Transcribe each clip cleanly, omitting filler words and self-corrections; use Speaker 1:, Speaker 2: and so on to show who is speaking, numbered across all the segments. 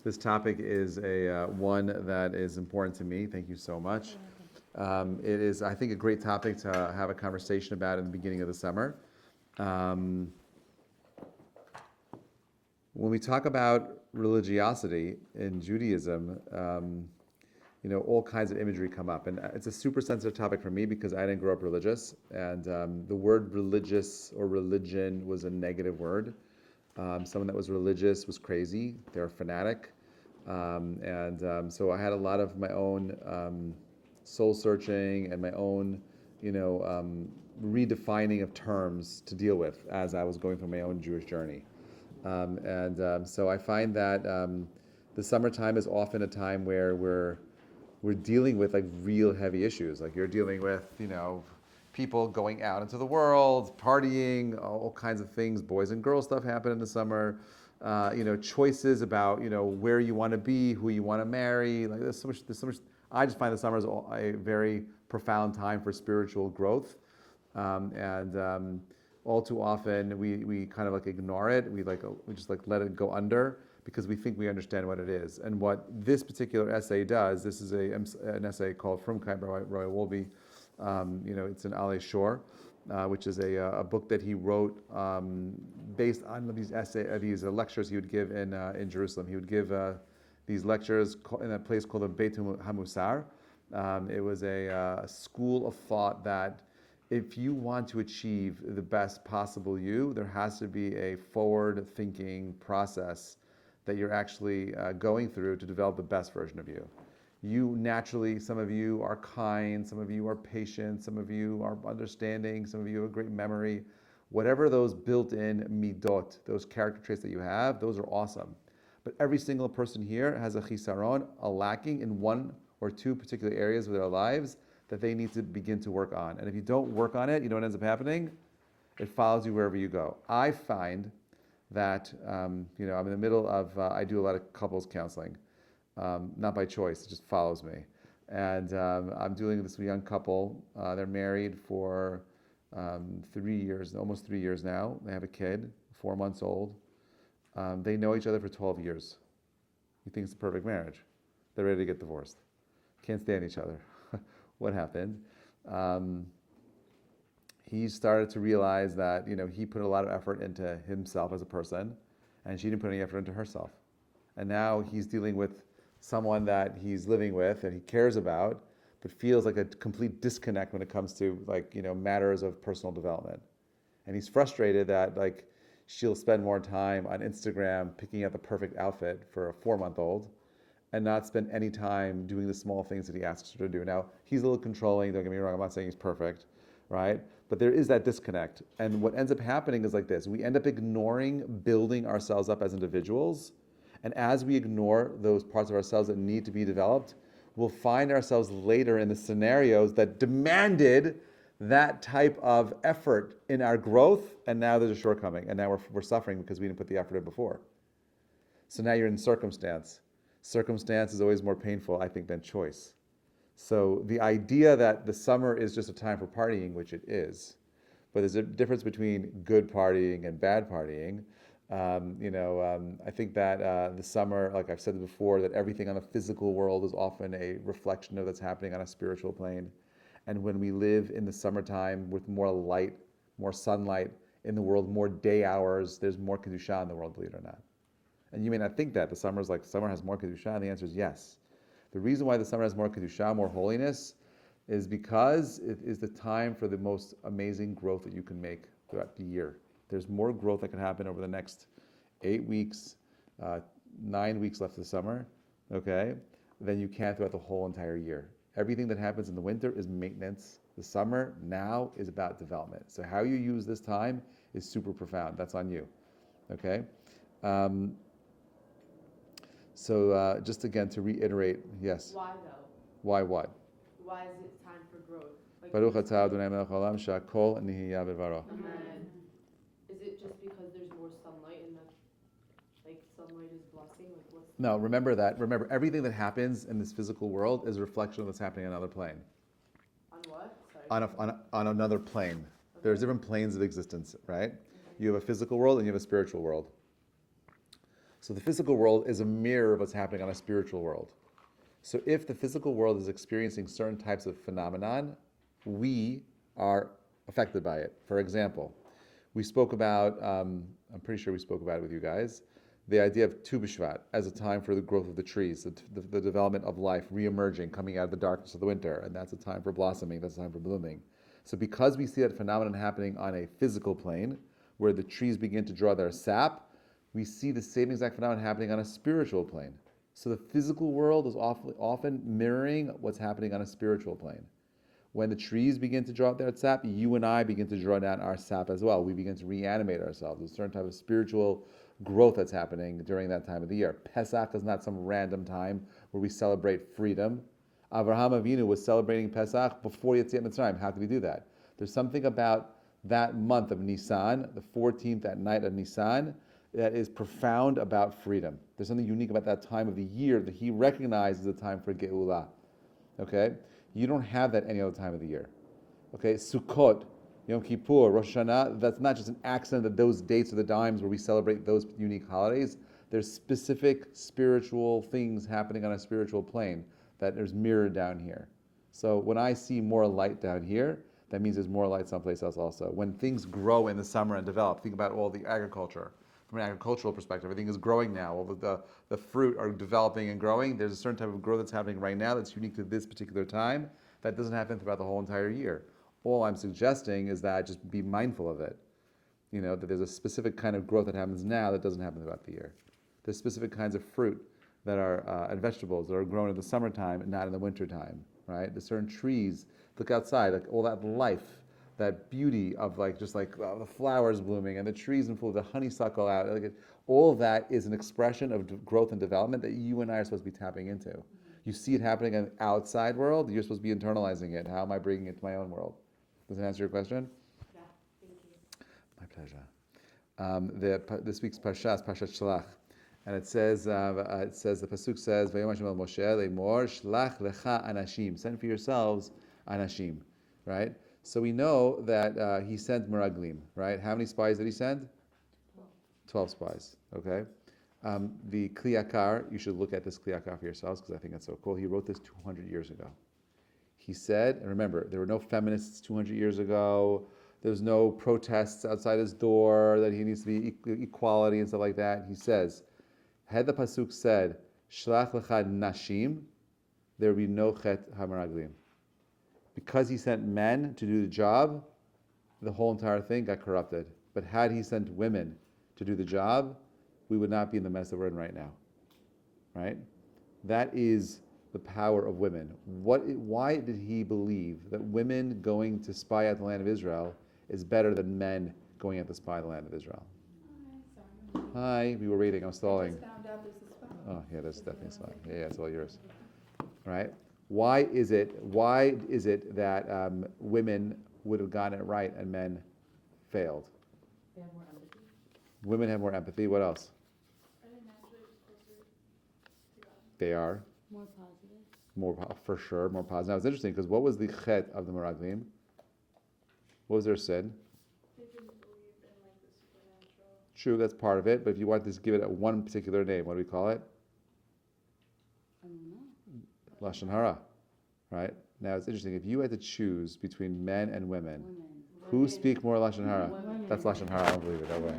Speaker 1: This topic is one that is important to me. Thank you so much. It is, I think, a great topic to have a conversation about in the beginning of the summer. Um, when we talk about religiosity in Judaism, all kinds of imagery come up, and it's a super sensitive topic for me because I didn't grow up religious, and the word religious or religion was a negative word. Someone that was religious was crazy; they're a fanatic, so I had a lot of my own soul searching and my own, redefining of terms to deal with as I was going through my own Jewish journey. So I find that the summertime is often a time where we're dealing with like real heavy issues. Like you're dealing with, people going out into the world, partying, all kinds of things. Boys and girls stuff happen in the summer. Choices about where you want to be, who you want to marry. Like there's so much. I just find the summer is a very profound time for spiritual growth, and all too often we kind of like ignore it. We just like let it go under because we think we understand what it is. And what this particular essay does, this is an essay called Frumkeit by Roy Wolbe. It's an Ale Shore, which is a book that he wrote based on these lectures he would give in Jerusalem. He would give these lectures in a place called the Beit HaMusar. It was a school of thought that if you want to achieve the best possible you, there has to be a forward-thinking process that you're actually going through to develop the best version of you. You naturally, some of you are kind, some of you are patient, some of you are understanding, some of you have a great memory. Whatever those built-in midot, those character traits that you have, those are awesome. But every single person here has a chisaron, a lacking in one or two particular areas of their lives that they need to begin to work on. And if you don't work on it, you know what ends up happening? It follows you wherever you go. I find that, I'm in the middle of, I do a lot of couples counseling. Not by choice, it just follows me. And I'm dealing with this young couple. They're married for 3 years, almost 3 years now. They have a kid, 4 months old. They know each other for 12 years. You think it's the perfect marriage. They're ready to get divorced. Can't stand each other. What happened? He started to realize that he put a lot of effort into himself as a person, and she didn't put any effort into herself. And now he's dealing with someone that he's living with and he cares about, but feels like a complete disconnect when it comes to matters of personal development. And he's frustrated that she'll spend more time on Instagram picking out the perfect outfit for a 4-month-old and not spend any time doing the small things that he asks her to do. Now, he's a little controlling, don't get me wrong, I'm not saying he's perfect, right? But there is that disconnect. And what ends up happening is like this. We end up ignoring building ourselves up as individuals. And as we ignore those parts of ourselves that need to be developed, we'll find ourselves later in the scenarios that demanded that type of effort in our growth, and now there's a shortcoming, and now we're suffering because we didn't put the effort in before. So now you're in circumstance. Circumstance is always more painful, I think, than choice. So the idea that the summer is just a time for partying, which it is, but there's a difference between good partying and bad partying. I think that the summer, like I've said before, that everything on the physical world is often a reflection of what's happening on a spiritual plane. And when we live in the summertime with more light, more sunlight in the world, more day hours, there's more Kedusha in the world, believe it or not. And you may not think that. Summer has more Kedusha, and the answer is yes. The reason why the summer has more Kedusha, more holiness, is because it is the time for the most amazing growth that you can make throughout the year. There's more growth that can happen over the next 8 weeks, 9 weeks left of the summer, okay, than you can throughout the whole entire year. Everything that happens in the winter is maintenance. The summer now is about development. So how you use this time is super profound. That's on you, okay? Just again to reiterate, yes.
Speaker 2: Why though?
Speaker 1: Why what?
Speaker 2: Why is it time for growth?
Speaker 1: Baruch atah Adonai melech haolam shehakol nihiyah bidvaro.
Speaker 2: Amen. Is it just because there's more sunlight and sunlight is blessing?
Speaker 1: No, remember everything that happens in this physical world is a reflection of what's happening on another plane.
Speaker 2: On what? Sorry.
Speaker 1: On another plane.
Speaker 2: Okay.
Speaker 1: There's different planes of existence, right? You have a physical world and you have a spiritual world. So the physical world is a mirror of what's happening on a spiritual world. So if the physical world is experiencing certain types of phenomenon, we are affected by it. For example, we spoke about, I'm pretty sure we spoke about it with you guys, the idea of Tu B'Shvat as a time for the growth of the trees, the development of life, re-emerging, coming out of the darkness of the winter, and that's a time for blossoming, that's a time for blooming. So because we see that phenomenon happening on a physical plane, where the trees begin to draw their sap, we see the same exact phenomenon happening on a spiritual plane. So the physical world is often mirroring what's happening on a spiritual plane. When the trees begin to draw out their sap, you and I begin to draw down our sap as well. We begin to reanimate ourselves. There's a certain type of spiritual growth that's happening during that time of the year. Pesach is not some random time where we celebrate freedom. Avraham Avinu was celebrating Pesach before Yetziat Mitzrayim. How could we do that? There's something about that month of Nisan, the 14th, that night of Nisan, that is profound about freedom. There's something unique about that time of the year that he recognizes as a time for Geulah. Okay? You don't have that any other time of the year. Okay? Sukkot, Yom Kippur, Rosh Hashanah, that's not just an accident that those dates are the times where we celebrate those unique holidays. There's specific spiritual things happening on a spiritual plane that is mirrored down here. So when I see more light down here, that means there's more light someplace else also. When things grow in the summer and develop, think about all the agriculture. From an agricultural perspective, everything is growing now. All the fruit are developing and growing. There's a certain type of growth that's happening right now that's unique to this particular time. That doesn't happen throughout the whole entire year. All I'm suggesting is that just be mindful of it. You know, that there's a specific kind of growth that happens now that doesn't happen throughout the year. There's specific kinds of fruit that are, and vegetables that are grown in the summertime and not in the wintertime, right? There's certain trees, look outside, like all that life, that beauty of the flowers blooming and the trees in full, the honeysuckle out, all of that is an expression of growth and development that you and I are supposed to be tapping into. You see it happening in the outside world, you're supposed to be internalizing it. How am I bringing it to my own world? Does that answer your question?
Speaker 2: Yeah, thank you.
Speaker 1: My pleasure. This week's Parsha is Parshat Shlach. And it says, the Pasuk says, Vayom Hashem el Moshe le'mor shlach lecha anashim. Send for yourselves anashim, right? So we know that he sent meraglim, right? How many spies did he send? 12 spies, okay? The Kli Yakar, you should look at this Kli Yakar for yourselves because I think that's so cool. He wrote this 200 years ago. He said, and remember, there were no feminists 200 years ago. There was no protests outside his door that he needs to be equality and stuff like that. He says, had the Pasuk said, Shlach lecha nashim, there would be no chet hameraglim. Because he sent men to do the job, the whole entire thing got corrupted. But had he sent women to do the job, we would not be in the mess that we're in right now. Right? That is the power of women. Why did he believe that women going to spy out the land of Israel is better than men going out to spy the land of Israel? Hi, we were waiting. I'm stalling.
Speaker 3: I just found out there's a spy.
Speaker 1: Oh, yeah, there's definitely a spy. Yeah, it's all yours. Right? Why is it that women would have gotten it right and men failed?
Speaker 2: They have more empathy.
Speaker 1: Women have more empathy. What else?
Speaker 3: Are they naturally closer to God?
Speaker 1: They are
Speaker 4: More positive.
Speaker 1: for sure more positive. Now it's interesting because what was the chet of the meraglim? What was their sin?
Speaker 3: They didn't believe in like the supernatural.
Speaker 1: True, that's part of it. But if you want to give it a one particular name, what do we call it?
Speaker 4: I don't know.
Speaker 1: Lashon hara, right? Now it's interesting. If you had to choose between men and women, who speak more Lashon hara?
Speaker 4: Women.
Speaker 1: That's Lashon hara. I don't believe it. No way.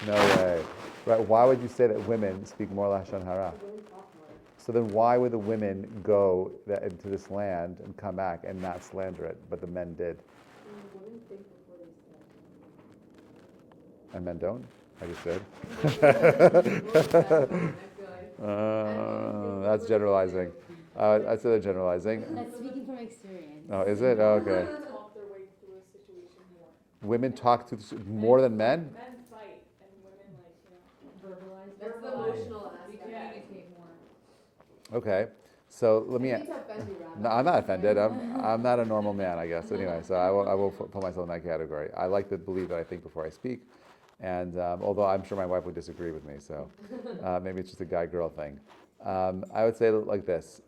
Speaker 1: No way. Right? Why would you say that women speak more Lashon hara?
Speaker 2: Women talk more.
Speaker 1: So then, why would the women go into this land and come back and not slander it, but the men did,
Speaker 2: Women think before they say.
Speaker 1: and men don't? I just said.
Speaker 2: I feel like.
Speaker 1: That's generalizing. I'd say they're generalizing.
Speaker 4: That's speaking from experience.
Speaker 1: Oh, is it? Oh, okay.
Speaker 3: Women talk their way through a situation more.
Speaker 1: Women talk to more than men?
Speaker 3: Men fight and women
Speaker 2: Verbalize.
Speaker 3: That's
Speaker 2: That's
Speaker 3: the
Speaker 2: the
Speaker 3: emotional
Speaker 2: emotional
Speaker 3: aspect.
Speaker 2: aspect.
Speaker 3: We communicate
Speaker 2: more.
Speaker 1: Okay. So let me.
Speaker 2: I hate to offend you, Rabbi.
Speaker 1: No, I'm not offended. I'm not a normal man, I guess. Anyway, so I will put myself in that category. I like to believe that I think before I speak, and although I'm sure my wife would disagree with me, so maybe it's just a guy-girl thing. I would say it like this.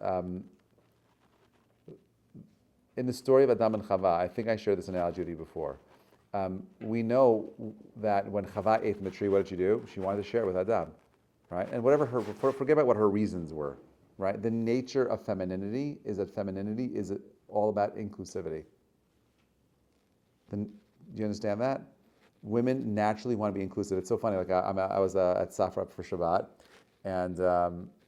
Speaker 1: In the story of Adam and Chava, I think I shared this analogy with you before. We know that when Chava ate from the tree, what did she do? She wanted to share it with Adam, right? And whatever forget about what her reasons were, right? The nature of femininity is that femininity is all about inclusivity. Do you understand that? Women naturally want to be inclusive. It's so funny. Like I was at Safra for Shabbat, and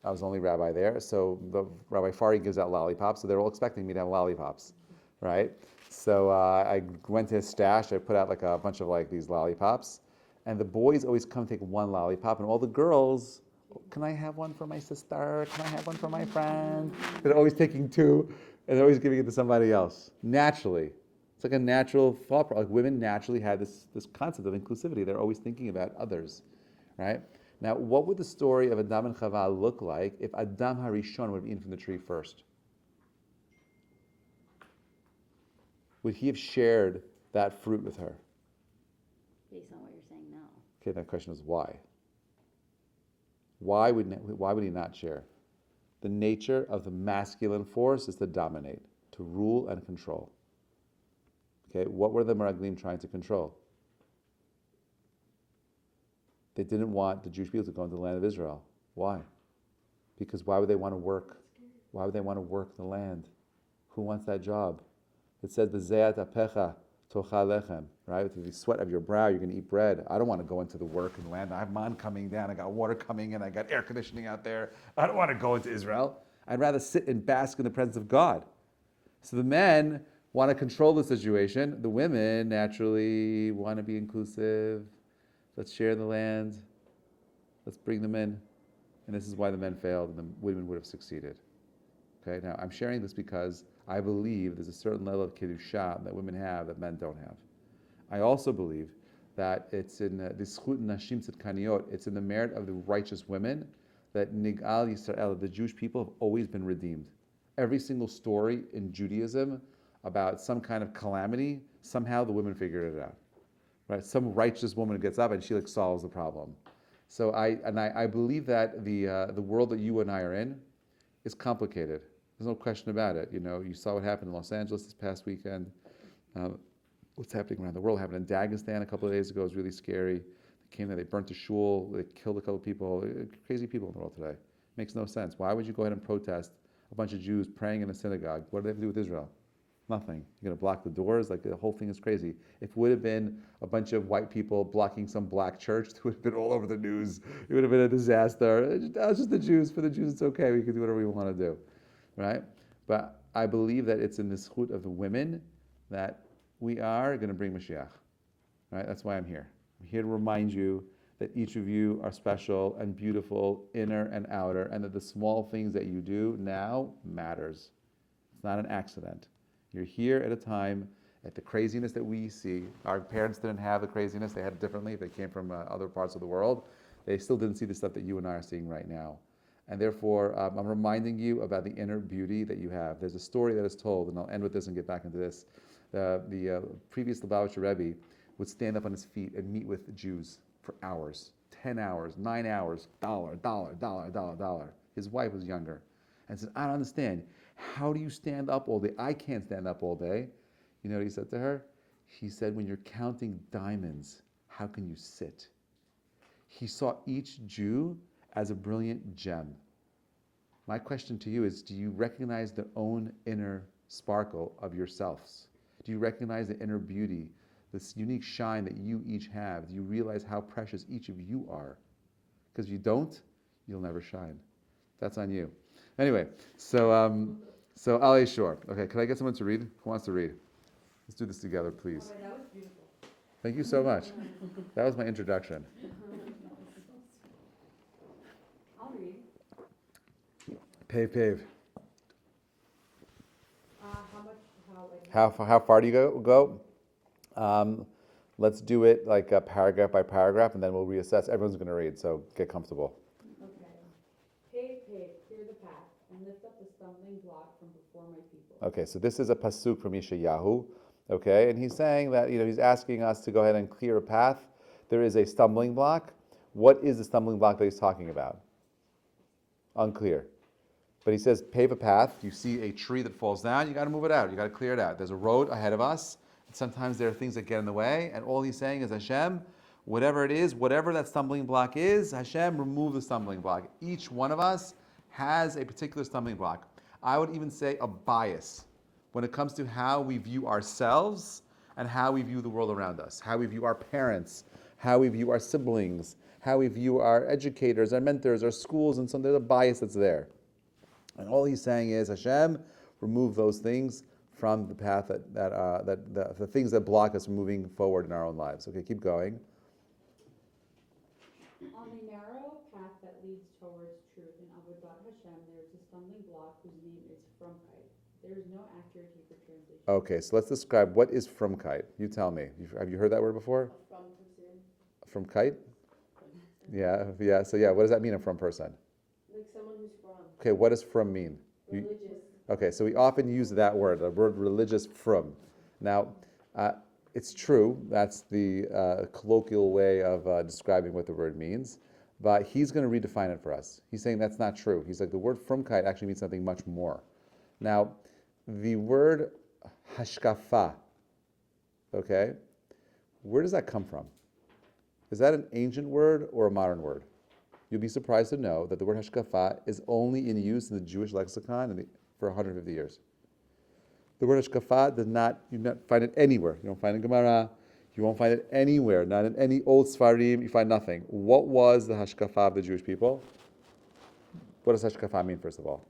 Speaker 1: I was the only rabbi there. So the Rabbi Fari gives out lollipops, so they're all expecting me to have lollipops, right? So I went to his stash. I put out like a bunch of like these lollipops, and the boys always come take one lollipop, and all the girls, can I have one for my sister? Can I have one for my friend? They're always taking two, and they're always giving it to somebody else naturally. It's like a natural thought. Like women naturally had this concept of inclusivity. They're always thinking about others, right? Now, what would the story of Adam and Chava look like if Adam Harishon would have eaten from the tree first? Would he have shared that fruit with her?
Speaker 4: Based on what you're saying, no.
Speaker 1: Okay, that question is why? Why would he not share? The nature of the masculine force is to dominate, to rule and control. Okay, what were the Meraglim trying to control? They didn't want the Jewish people to go into the land of Israel. Why? Because why would they want to work? Why would they want to work the land? Who wants that job? It says, "B'zeat apecha tocha lechem," right? With the sweat of your brow, you're going to eat bread. I don't want to go into the work and land. I have man coming down. I got water coming in. I got air conditioning out there. I don't want to go into Israel. I'd rather sit and bask in the presence of God. So the men want to control the situation. The women naturally want to be inclusive. Let's share the land. Let's bring them in. And this is why the men failed and the women would have succeeded. Okay, now I'm sharing this because I believe there's a certain level of kiddusha that women have that men don't have. I also believe that it's in the zchut nashim tzidkaniot, it's in the merit of the righteous women that Nigal Yisrael, the Jewish people, have always been redeemed. Every single story in Judaism about some kind of calamity, somehow the women figured it out. Right? Some righteous woman gets up and she like solves the problem. So I believe that the world that you and I are in is complicated. There's no question about it. You know, you saw what happened in Los Angeles this past weekend. What's happening around the world happened in Dagestan a couple of days ago. It was really scary. They came there, they burnt a shul, they killed a couple of people. Crazy people in the world today. Makes no sense. Why would you go ahead and protest a bunch of Jews praying in a synagogue? What do they have to do with Israel? Nothing. You're going to block the doors? Like, the whole thing is crazy. If it would have been a bunch of white people blocking some black church, it would have been all over the news. It would have been a disaster. It's just the Jews. For the Jews, it's okay. We can do whatever we want to do. Right? But I believe that it's in the zchut of the women that we are going to bring Mashiach. Right? That's why I'm here. I'm here to remind you that each of you are special and beautiful, inner and outer, and that the small things that you do now matters. It's not an accident. You're here at a time, at the craziness that we see. Our parents didn't have the craziness. They had it differently. They came from other parts of the world. They still didn't see the stuff that you and I are seeing right now. And therefore, I'm reminding you about the inner beauty that you have. There's a story that is told, and I'll end with this and get back into this. The previous Lubavitcher Rebbe would stand up on his feet and meet with Jews for hours, 10 hours, 9 hours, dollar. His wife was younger. And said, I don't understand. How do you stand up all day? I can't stand up all day. You know what he said to her? He said, when you're counting diamonds, how can you sit? He saw each Jew as a brilliant gem. My question to you is, do you recognize the own inner sparkle of yourselves? Do you recognize the inner beauty, this unique shine that you each have? Do you realize how precious each of you are? Because if you don't, you'll never shine. That's on you. Anyway, so Ali Shore. Okay, can I get someone to read? Who wants to read? Let's do this together, please.
Speaker 2: Oh, that was beautiful.
Speaker 1: Thank you so much. That was my introduction.
Speaker 2: I'll read.
Speaker 1: Pave.
Speaker 2: How much,
Speaker 1: How far do you go? Let's do it like paragraph by paragraph, and then we'll reassess. Everyone's going to read, so get comfortable.
Speaker 2: Okay. Pave, clear the path, and lift up the stumbling block from before my people.
Speaker 1: Okay, so this is a pasuk from Yeshayahu. Okay, and he's saying that, he's asking us to go ahead and clear a path. There is a stumbling block. What is the stumbling block that he's talking about? Unclear. But he says, pave a path. You see a tree that falls down, you got to move it out. You got to clear it out. There's a road ahead of us. Sometimes there are things that get in the way, and all he's saying is, Hashem, whatever it is, whatever that stumbling block is, Hashem, remove the stumbling block. Each one of us has a particular stumbling block. I would even say a bias when it comes to how we view ourselves and how we view the world around us, how we view our parents, how we view our siblings, how we view our educators, our mentors, our schools, and so there's a bias that's there. And all he's saying is, Hashem, remove those things from the path the things that block us from moving forward in our own lives. Okay, keep going.
Speaker 5: On the narrow path that leads towards truth in Avodat Hashem, there is a stumbling block whose name is Frumkeit. There is no accurate Hebrew translation.
Speaker 1: Okay, so let's describe what is frumkeit. You tell me. Have you heard that word before?
Speaker 2: From person.
Speaker 1: Frumkeit? Yeah. So what does that mean, a from person?
Speaker 2: Like someone who's from.
Speaker 1: Okay, what does from mean?
Speaker 2: Religious.
Speaker 1: Okay, so we often use that word, the word religious, from. Now, it's true, that's the colloquial way of describing what the word means, but he's going to redefine it for us. He's saying that's not true. He's like, the word frumkeit actually means something much more. Now, the word hashkafa, okay, where does that come from? Is that an ancient word or a modern word? You'll be surprised to know that the word hashkafa is only in use in the Jewish lexicon for 150 years. The word hashkafa you don't find it anywhere. You don't find it in Gemara. You won't find it anywhere. Not in any old Sfarim. You find nothing. What was the hashkafa of the Jewish people? What does hashkafa mean, first of all?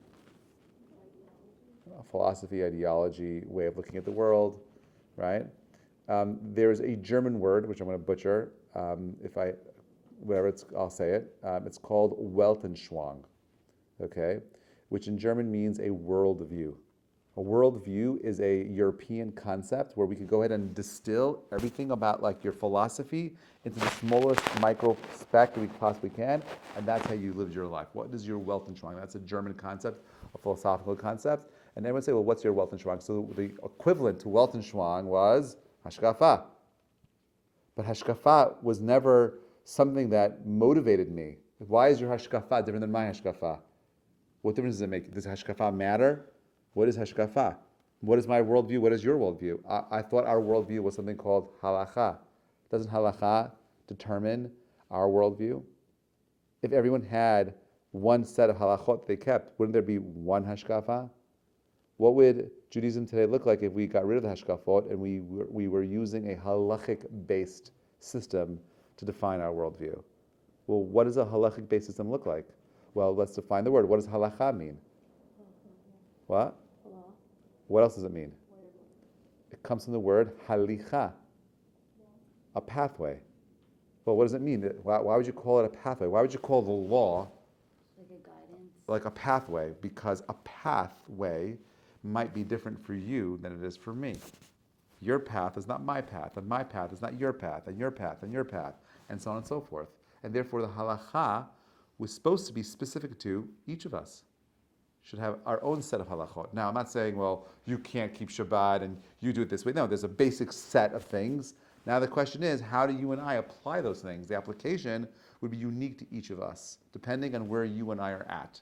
Speaker 1: A philosophy, ideology, way of looking at the world, right? There's a German word, which I'm going to butcher. I'll say it. It's called Weltanschauung, okay? Which in German means a worldview. A worldview is a European concept where we could go ahead and distill everything about like your philosophy into the smallest micro speck that we possibly can, and that's how you lived your life. What is your Weltanschauung? That's a German concept, a philosophical concept. And everyone would say, well, what's your Weltanschauung? So the equivalent to Weltanschauung was Hashkafa. But Hashkafa was never something that motivated me. Why is your Hashkafa different than my Hashkafa? What difference does it make? Does Hashkafa matter? What is Hashkafa? What is my worldview? What is your worldview? I thought our worldview was something called halacha. Doesn't halacha determine our worldview? If everyone had one set of halachot they kept, wouldn't there be one Hashkafa? What would Judaism today look like if we got rid of the Hashkafot and we were using a halachic-based system to define our worldview? Well, what does a halachic-based system look like? Well, let's define the word. What does halacha mean? What? What else does it mean? It comes from the word halicha, a pathway. Well, what does it mean? Why would you call it a pathway? Why would you call the law
Speaker 4: Like a guidance.
Speaker 1: like a pathway? Because a pathway might be different for you than it is for me. Your path is not my path, and my path is not your path, and your path, and your path, and so on and so forth. And therefore the halacha was supposed to be specific to each of us. Should have our own set of halachot. Now, I'm not saying, well, you can't keep Shabbat and you do it this way. No, there's a basic set of things. Now the question is, how do you and I apply those things? The application would be unique to each of us, depending on where you and I are at.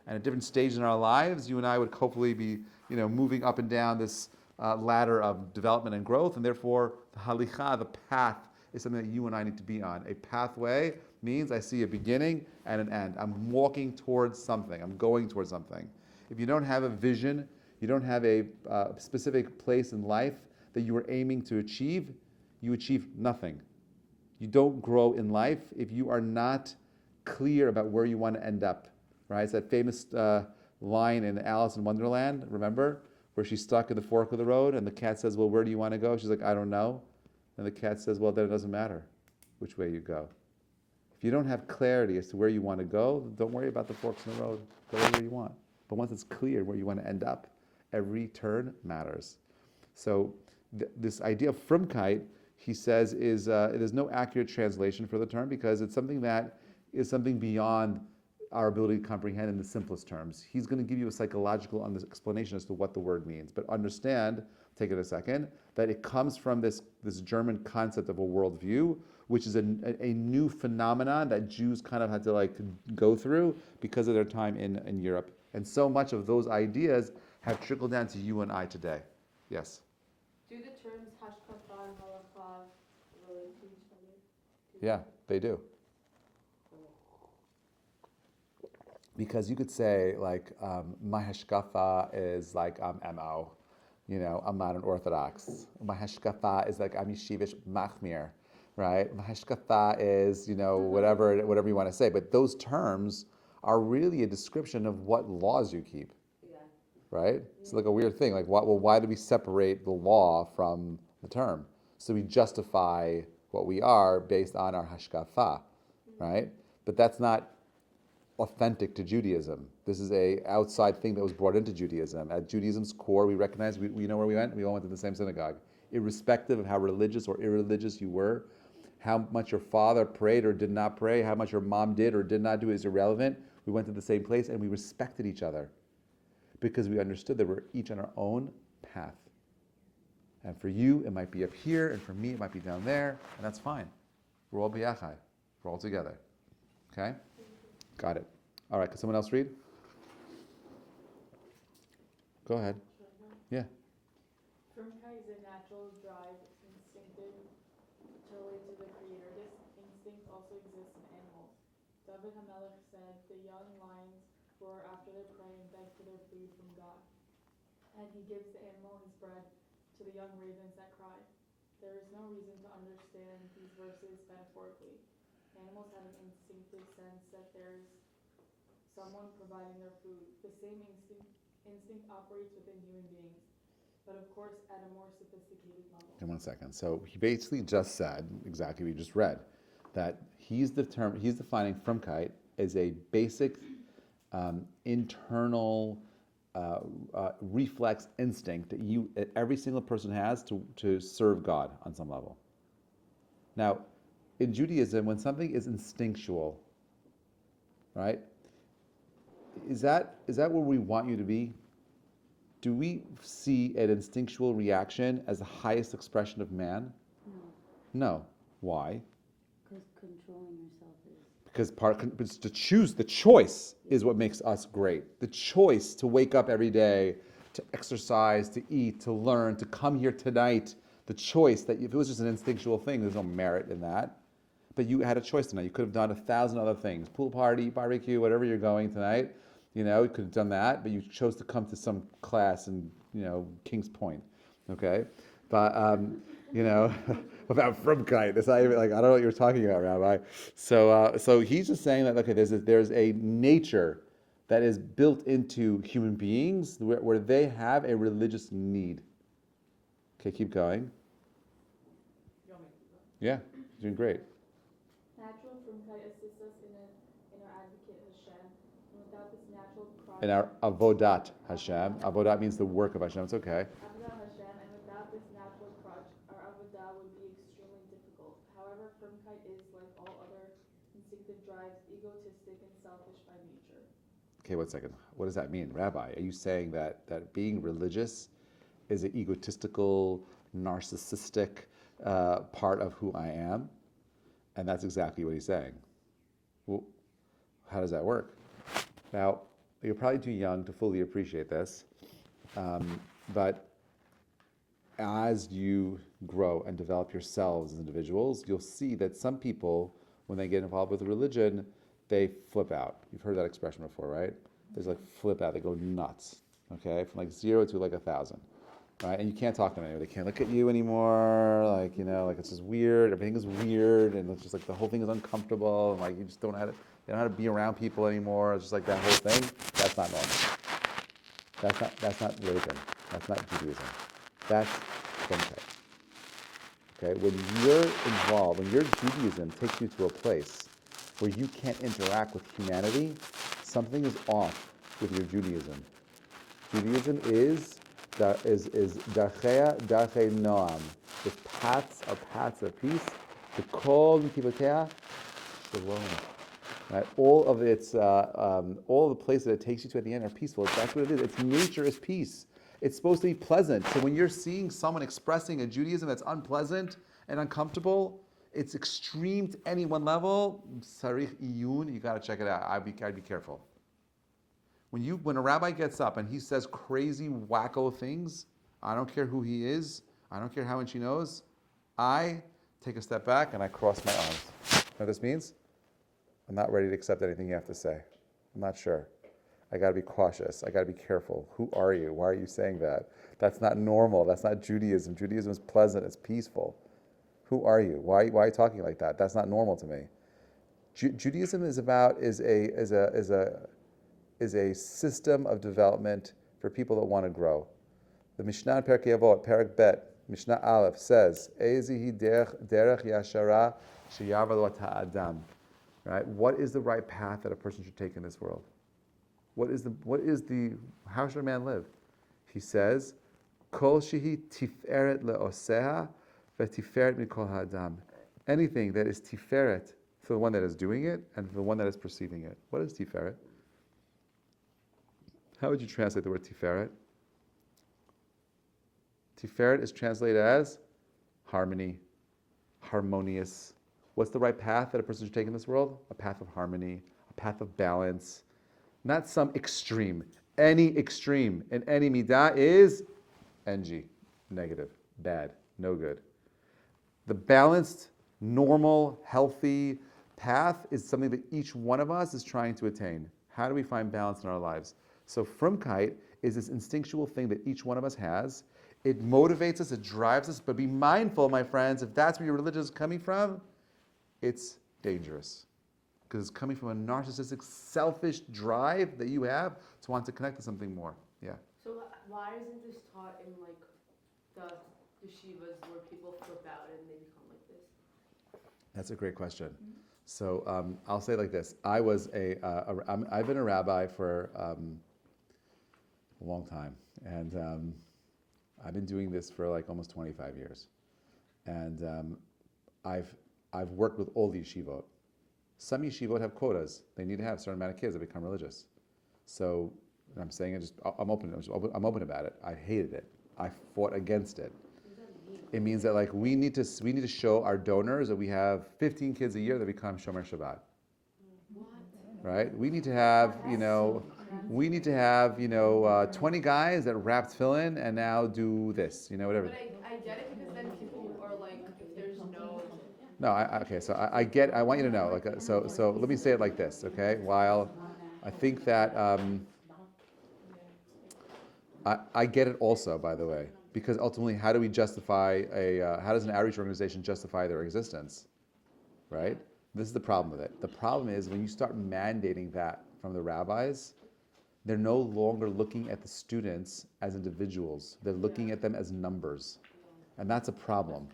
Speaker 1: And at different stages in our lives, you and I would hopefully be, moving up and down this ladder of development and growth, and therefore the halicha, the path, is something that you and I need to be on. A pathway means I see a beginning and an end. I'm walking towards something. I'm going towards something. If you don't have a vision, you don't have a specific place in life that you are aiming to achieve, you achieve nothing. You don't grow in life if you are not clear about where you want to end up. Right? It's that famous line in Alice in Wonderland, remember? Where she's stuck in the fork of the road and the cat says, well, where do you want to go? She's like, I don't know. And the cat says, well, then it doesn't matter which way you go. If you don't have clarity as to where you want to go, don't worry about the forks in the road. Go where you want. But once it's clear where you want to end up, every turn matters. So this idea of frumkeit, he says, there's no accurate translation for the term because it's something that is something beyond our ability to comprehend in the simplest terms. He's going to give you a psychological explanation as to what the word means. But understand, take it a second, that it comes from this German concept of a worldview, which is a new phenomenon that Jews kind of had to go through because of their time in Europe. And so much of those ideas have trickled down to you and I today. Yes?
Speaker 2: Do the terms hashkafa and halacha relate to each other?
Speaker 1: Yeah, they do. Because you could say, like, my hashkafa is like I'm MO. I'm not an Orthodox. My hashkafa is like I'm yeshivish machmir, right? My hashkafa is, whatever you want to say. But those terms are really a description of what laws you keep, right? It's like a weird thing. Like, why do we separate the law from the term? So we justify what we are based on our hashkafa, right? But that's not authentic to Judaism. This is a outside thing that was brought into Judaism. At Judaism's core, we recognize, we know where we went? We all went to the same synagogue. Irrespective of how religious or irreligious you were, how much your father prayed or did not pray, how much your mom did or did not do is irrelevant. We went to the same place and we respected each other because we understood that we're each on our own path. And for you, it might be up here, and for me, it might be down there, and that's fine. We're all biyachai. We're all together. Okay? Got it. All right, can someone else read? Go ahead. Yeah.
Speaker 3: Frumkeit is a natural drive, instinctive to relate to the Creator. This instinct also exists in animals. David HaMelech said, the young lions roar after their prey and beg for their food from God. And he gives the animal his bread to the young ravens that cry. There is no reason to understand these verses metaphorically. Animals have an instinctive sense that there's someone providing their food. The same instinct operates within human beings, but of course at a more sophisticated level.
Speaker 1: In 1 second. So he basically just said exactly what you just read, that he's defining frumkeit as a basic internal reflex instinct that every single person has to serve God on some level. Now, in Judaism, when something is instinctual, right? Is that where we want you to be? Do we see an instinctual reaction as the highest expression of man? No. Why?
Speaker 4: Because controlling yourself is.
Speaker 1: Because the choice is what makes us great. The choice to wake up every day, to exercise, to eat, to learn, to come here tonight. The choice that if it was just an instinctual thing, there's no merit in that. But you had a choice tonight. You could have done 1,000 other things. Pool party, barbecue, whatever you're going tonight. You could have done that, but you chose to come to some class in, Kings Point. Okay? But, about frumkeit. It's not even like, I don't know what you're talking about, Rabbi. So he's just saying that, okay, there's a nature that is built into human beings where they have a religious need. Okay, keep going. Yeah, you're doing great.
Speaker 3: Natural frumkeit assists us in our advocate Hashem, and without this natural process,
Speaker 1: In our avodat Hashem. Avodat means the work of Hashem. It's okay.
Speaker 3: Avodah Hashem, and without this natural crutch, our avodah would be extremely difficult. However, frumkeit is, like all other instinctive drives, egotistic and selfish by nature.
Speaker 1: Okay, 1 second. What does that mean, Rabbi? Are you saying that being religious is an egotistical, narcissistic part of who I am? And that's exactly what he's saying. Well, how does that work? Now, you're probably too young to fully appreciate this, but as you grow and develop yourselves as individuals, you'll see that some people, when they get involved with religion, they flip out. You've heard that expression before, right? There's like flip out, they go nuts, okay? From like 0 to like 1,000, right? And you can't talk to them anymore. They can't look at you anymore, like it's just weird, everything is weird, and it's just like the whole thing is uncomfortable, and like you just don't know how to be around people anymore. It's just like that whole thing. That's not normal. That's not religion. That's not Judaism. That's frumkeit. Okay? When you're involved, when your Judaism takes you to a place where you can't interact with humanity, something is off with your Judaism. Judaism is darchea darchei noam. The paths are paths of peace. The kol netivotea shalom. Right? All of the places that it takes you to at the end are peaceful. That's what it is. Its nature is peace. It's supposed to be pleasant. So when you're seeing someone expressing a Judaism that's unpleasant and uncomfortable, it's extreme to any one level. Sarich iyun, you got to check it out. I'd be careful. When a rabbi gets up and he says crazy, wacko things, I don't care who he is, I don't care how much he knows. I take a step back and I cross my arms. You know what this means? I'm not ready to accept anything you have to say. I'm not sure. I got to be cautious. I got to be careful. Who are you? Why are you saying that? That's not normal. That's not Judaism. Judaism is pleasant. It's peaceful. Who are you? Why are you talking like that? That's not normal to me. Judaism is a system of development for people that want to grow. The Mishnah in Perkei Avot, Perek Bet, Mishnah Aleph says, "Ezihi derech yashara sheyavar ha'adam." Right? What is the right path that a person should take in this world? How should a man live? He says, Kol shehi tiferet le'oseha ve'tiferet mikol ha'adam. Anything that is tiferet for the one that is doing it and for the one that is perceiving it. What is tiferet? How would you translate the word tiferet? Tiferet is translated as harmony, harmonious. What's the right path that a person should take in this world? A path of harmony, a path of balance. Not some extreme. Any extreme in any midah is NG, negative, bad, no good. The balanced, normal, healthy path is something that each one of us is trying to attain. How do we find balance in our lives? So frumkeit is this instinctual thing that each one of us has. It motivates us, it drives us, but be mindful, my friends, if that's where your religion is coming from, it's dangerous. Because it's coming from a narcissistic, selfish drive that you have to want to connect to something more. Yeah.
Speaker 2: So why isn't this taught in like the yeshivas where people flip out and they become like this?
Speaker 1: That's a great question. So I'll say it like this: I've been a rabbi for a long time, and I've been doing this for like almost 25 years, and I've worked with all the yeshivot. Some yeshivot have quotas; they need to have a certain amount of kids that become religious. So I'm saying I'm open about it. I hated it. I fought against it. It means that like we need to show our donors that we have 15 kids a year that become Shomer Shabbat.
Speaker 2: What?
Speaker 1: Right? We need to have 20 guys that wrap tefillin and now do this, whatever.
Speaker 2: But I get it because then people are like, if there's no.
Speaker 1: No, okay. So I get. I want you to know. Like, so let me say it like this, okay? While I think that I get it also, by the way, because ultimately, how do we justify how does an outreach organization justify their existence, right? This is the problem with it. The problem is when you start mandating that from the rabbis, they're no longer looking at the students as individuals. They're looking at them as numbers, and that's a problem.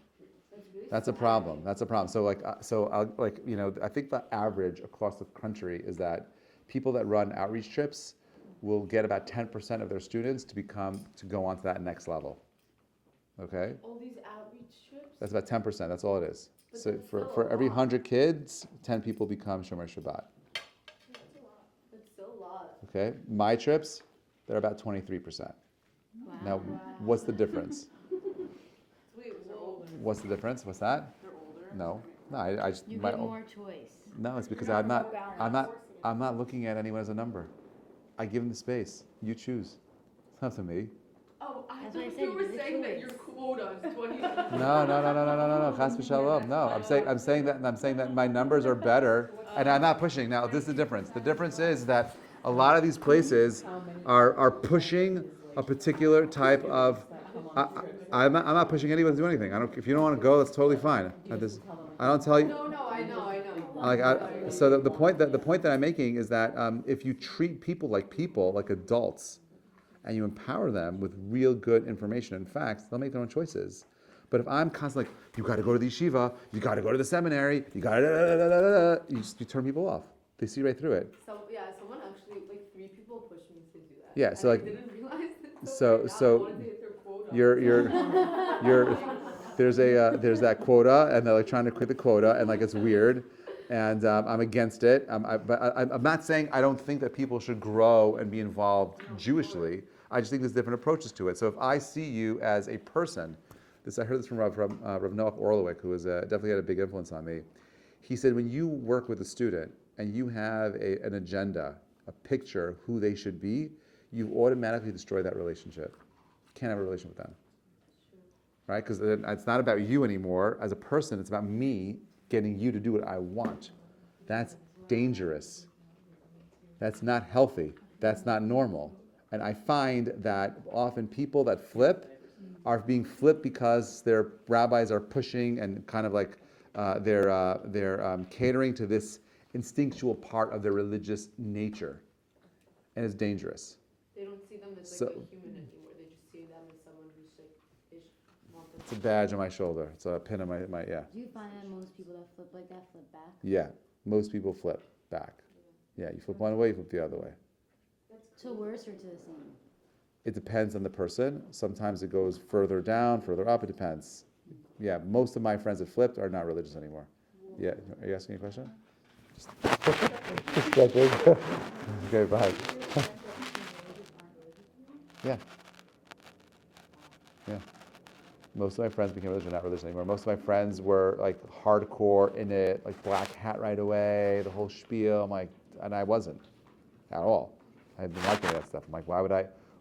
Speaker 1: That's a problem. So I think the average across the country is that people that run outreach trips will get about 10% of their students to go on to that next level. Okay?
Speaker 2: All these outreach trips?
Speaker 1: That's about 10%. That's all it is.
Speaker 2: But
Speaker 1: So
Speaker 2: that's
Speaker 1: for
Speaker 2: still a
Speaker 1: every
Speaker 2: lot.
Speaker 1: 100 kids, 10 people become Shomer Shabbat.
Speaker 2: That's a lot. That's still a lot.
Speaker 1: Okay? My trips, they're about 23%. Now, what's the difference?
Speaker 2: Wait, well,
Speaker 1: What's the difference? What's that?
Speaker 2: they're older.
Speaker 1: No. I just
Speaker 4: You
Speaker 1: my
Speaker 4: get
Speaker 1: own-
Speaker 4: more choice.
Speaker 1: No, it's because
Speaker 3: You're
Speaker 1: I'm
Speaker 3: not
Speaker 1: not looking at anyone as a number. I give them the space. You choose. It's not to me.
Speaker 2: Oh, I
Speaker 4: That's what I
Speaker 2: thought
Speaker 4: said,
Speaker 2: you were
Speaker 4: give the
Speaker 2: saying that
Speaker 4: choice.
Speaker 2: your quota is 20.
Speaker 1: No. Chas v'shalom. No, I'm saying that my numbers are better, and I'm not pushing. Now, this is the difference. The difference is that a lot of these places are pushing a particular type of. I'm not pushing anyone to do anything. If you don't want to go, that's totally fine. I don't tell you.
Speaker 2: No, I know.
Speaker 1: So the point that I'm making is that if you treat people, like adults, and you empower them with real good information and facts, they'll make their own choices. But if I'm constantly like, you got to go to the yeshiva, you got to go to the seminary, you got to, you turn people off. They see right through it.
Speaker 2: Someone actually, like 3 people pushed me to do that.
Speaker 1: Yeah, so
Speaker 2: and
Speaker 1: like,
Speaker 2: I didn't realize it.
Speaker 1: so
Speaker 2: I wanted to hit their quota.
Speaker 1: you're there's that quota, and they're like trying to quit the quota, and like it's weird, and I'm against it. But I'm not saying I don't think that people should grow and be involved Jewishly. I just think there's different approaches to it. So if I see you as a person, I heard this from Rav Noach Orlowick, who was definitely had a big influence on me. He said when you work with a student and you have an agenda, a picture of who they should be, you automatically destroy that relationship. You can't have a relationship with them. right? Because it's not about you anymore as a person. It's about me getting you to do what I want. That's dangerous. That's not healthy. That's not normal. And I find that often people that flip are being flipped because their rabbis are pushing and kind of like they're catering to this instinctual part of their religious nature, and it's dangerous.
Speaker 2: They don't see them as
Speaker 1: So-
Speaker 2: like a human anymore. They just see them as someone who's like want them
Speaker 1: It's a badge on my shoulder. It's a pin on my yeah.
Speaker 4: Do you find that most people that flip like that flip back?
Speaker 1: Yeah, most people flip back. Yeah, you flip one way, you flip the other way.
Speaker 4: To worse or to the same?
Speaker 1: It depends on the person. Sometimes it goes further down, further up. It depends. Yeah, most of my friends that flipped are not religious anymore. Yeah, are you asking a question? Okay, bye. Yeah. Yeah. Most of my friends became religious, not religious anymore. Most of my friends were like hardcore in it, like black hat right away, the whole spiel. I'm like, and I wasn't at all. I had been liking that stuff. I'm like,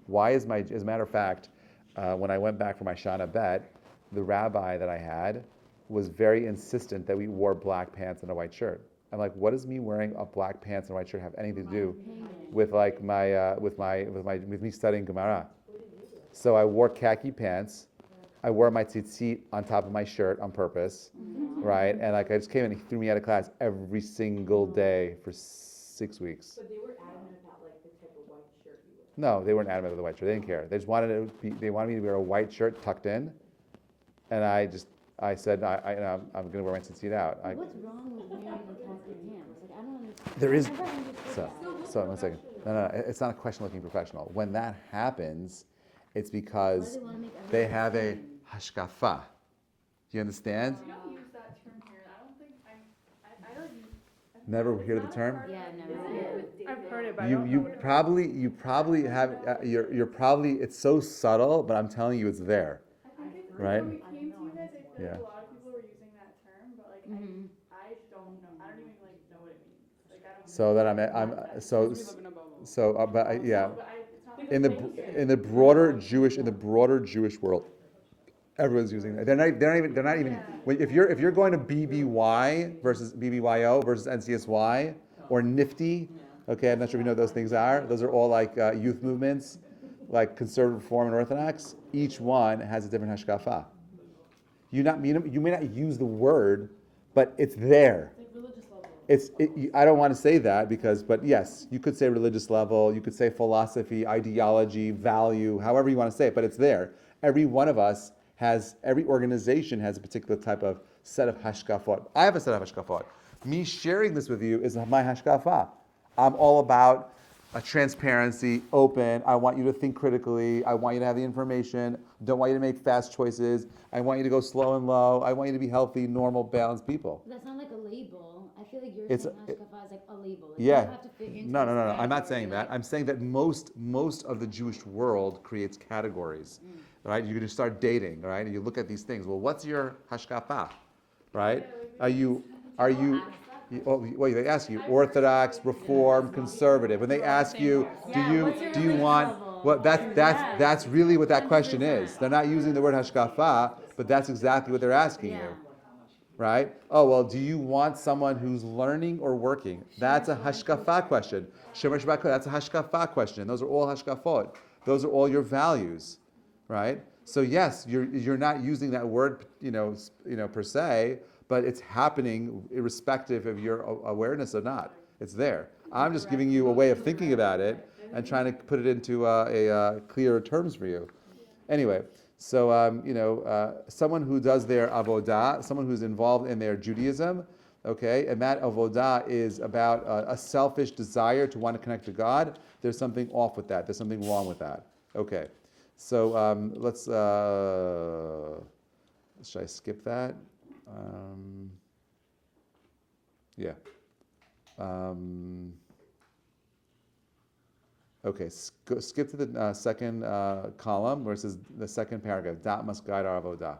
Speaker 1: why is my, as a matter of fact, when I went back for my Shana Bet, the rabbi that I had was very insistent that we wore black pants and a white shirt. I'm like, what does me wearing a black pants and a white shirt have anything to do with like with me studying Gemara? So I wore khaki pants. I wore my tzitzit on top of my shirt on purpose, right? And like I just came in and he threw me out of class every single day for 6 weeks.
Speaker 5: But they were adamant about like the type of white shirt you wore.
Speaker 1: No, they weren't adamant with the white shirt. They didn't care. They just wanted they wanted me to wear a white shirt tucked in, and I said I'm going to wear my tzitzit out.
Speaker 4: What's wrong with wearing the khaki pants? Like, I don't understand.
Speaker 1: There is-
Speaker 4: I never understood
Speaker 1: So
Speaker 4: that.
Speaker 1: 1 second. No, it's not a question looking professional. When that happens, it's because
Speaker 4: Why do they wanna make
Speaker 1: they
Speaker 4: everyone
Speaker 1: have a
Speaker 4: the same?
Speaker 1: hashkafa. Do you understand?
Speaker 3: We don't use that term here. I don't think I don't use.
Speaker 1: Never hear the term?
Speaker 4: Yeah, I've never heard it.
Speaker 3: I've heard it, but I
Speaker 1: You
Speaker 3: don't know
Speaker 1: you
Speaker 3: what it
Speaker 1: probably you probably have you're probably it's so subtle, but I'm telling you it's there.
Speaker 3: I think it's
Speaker 1: Right?
Speaker 3: when we came to you guys, I feel
Speaker 1: Yeah.
Speaker 3: like a lot of people were using that term, but like
Speaker 4: Mhm.
Speaker 3: I don't know. I don't even like know what it means. Like I don't.
Speaker 1: So that I'm so but yeah.
Speaker 3: But it's not
Speaker 1: In the broader Jewish world, everyone's using that. They're not even. If you're going to BBY versus BBYO versus NCSY or Nifty, okay, I'm not sure if you know what those things are. Those are all like youth movements, like conservative reform and Orthodox. Each one has a different hashkafa. You may not use the word, but it's there. I don't want to say that but yes, you could say religious level, you could say philosophy, ideology, value, however you want to say it, but it's there. Every organization has a particular type of set of hashkafot. I have a set of hashkafot. Me sharing this with you is my hashkafa. I'm all about transparency, open. I want you to think critically. I want you to have the information. Don't want you to make fast choices. I want you to go slow and low. I want you to be healthy, normal, balanced people.
Speaker 4: That's not like a label. I feel like you're
Speaker 1: It's
Speaker 4: saying
Speaker 1: a-
Speaker 4: hashkafa is like a label. Like
Speaker 1: Yeah.
Speaker 4: You have to fit into
Speaker 1: No.
Speaker 4: this
Speaker 1: I'm not
Speaker 4: category,
Speaker 1: saying that.
Speaker 4: like-
Speaker 1: I'm saying that most of the Jewish world creates categories, right? You're going to start dating, right? And you look at these things. Well, what's your hashkafa, right? Are you? They ask you Orthodox, Reform, Conservative. When they ask you, do you want? Well, that's really what that question is. They're not using the word hashkafa, but that's exactly what they're asking you. Right? Oh, well, do you want someone who's learning or working? That's a hashkafa question. Shemer Shabbat, that's a hashkafa question. Those are all hashkafot. Those are all your values, right? So yes, you're not using that word, per se, but it's happening irrespective of your awareness or not. It's there. I'm just giving you a way of thinking about it and trying to put it into clearer terms for you. Anyway. So, someone who does their avodah, someone who's involved in their Judaism, okay, and that avodah is about a selfish desire to want to connect to God, there's something off with that. There's something wrong with that. Okay. So, should I skip that? Yeah. Okay, skip to the second column where it says the second paragraph. Dat must guide our avodah.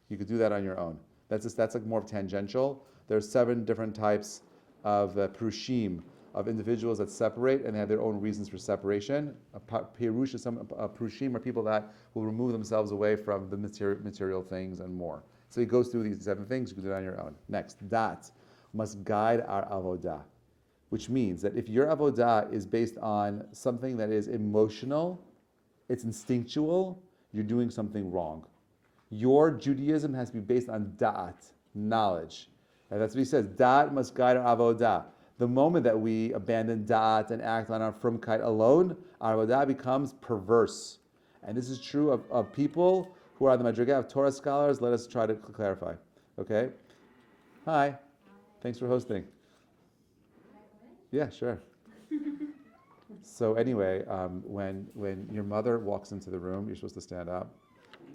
Speaker 1: You could do that on your own. That's like more tangential. There's 7 different types of prushim of individuals that separate and they have their own reasons for separation. Prushim are people that will remove themselves away from the material things and more. So he goes through these 7 things. You can do it on your own. Next, dat must guide our avodah, which means that if your avodah is based on something that is emotional, it's instinctual, you're doing something wrong. Your Judaism has to be based on da'at, knowledge. And that's what he says. Da'at must guide our avodah. The moment that we abandon da'at and act on our frumkeit alone, our avodah becomes perverse. And this is true of people who are the Madrigah of Torah scholars. Let us try to clarify. Okay? Hi. Thanks for hosting. Yeah, sure. So anyway, when your mother walks into the room, you're supposed to stand up.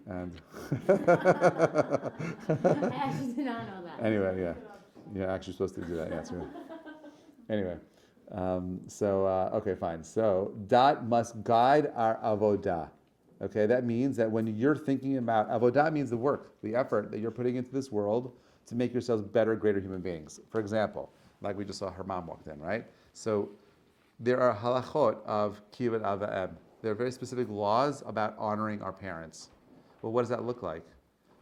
Speaker 1: And
Speaker 4: I actually did not know that.
Speaker 1: anyway, yeah, you're actually supposed to do that. Yeah, that's right. Anyway, okay, fine. So dat must guide our avodah. Okay, that means that when you're thinking about avodah, means the work, the effort that you're putting into this world to make yourselves better, greater human beings. For example, like we just saw her mom walked in, right? So there are halachot of kibbud av va'em. There are very specific laws about honoring our parents. Well, what does that look like?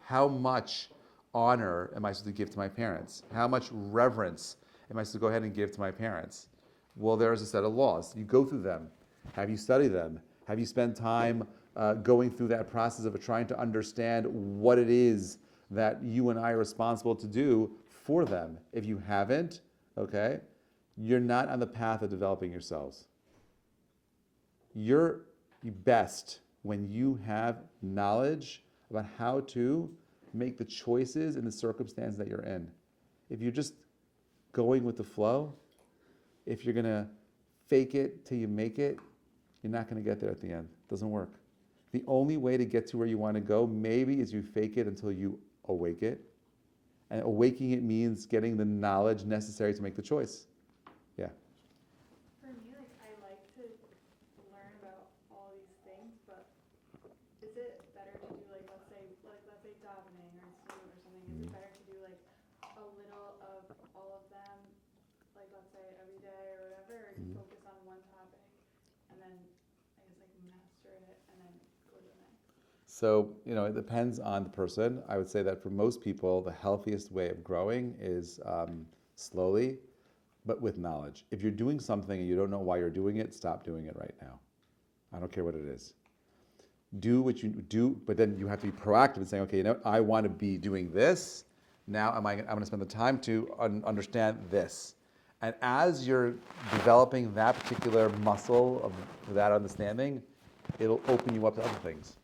Speaker 1: How much honor am I supposed to give to my parents? How much reverence am I supposed to go ahead and give to my parents? Well, there's a set of laws. You go through them. Have you studied them? Have you spent time going through that process of trying to understand what it is that you and I are responsible to do for them? If you haven't, okay, you're not on the path of developing yourselves. You're best when you have knowledge about how to make the choices in the circumstance that you're in. If you're just going with the flow, if you're going to fake it till you make it, you're not going to get there at the end. It doesn't work. The only way to get to where you want to go maybe is you fake it until you awake it. And awaking it means getting the knowledge necessary to make the choice. Yeah.
Speaker 3: For me, like, I like to learn about all these things, but is it better to do, like, let's say davening or tzniut or something, is it better to do, like, a little of all of them, like, let's say every day or whatever, or you focus on one topic and then, I guess, like, master it and then go to the next?
Speaker 1: So, it depends on the person. I would say that for most people, the healthiest way of growing is slowly, but with knowledge. If you're doing something and you don't know why you're doing it, stop doing it right now. I don't care what it is. Do what you do, but then you have to be proactive and saying, okay, I want to be doing this. Now I'm going to spend the time to understand this. And as you're developing that particular muscle of that understanding, it'll open you up to other things.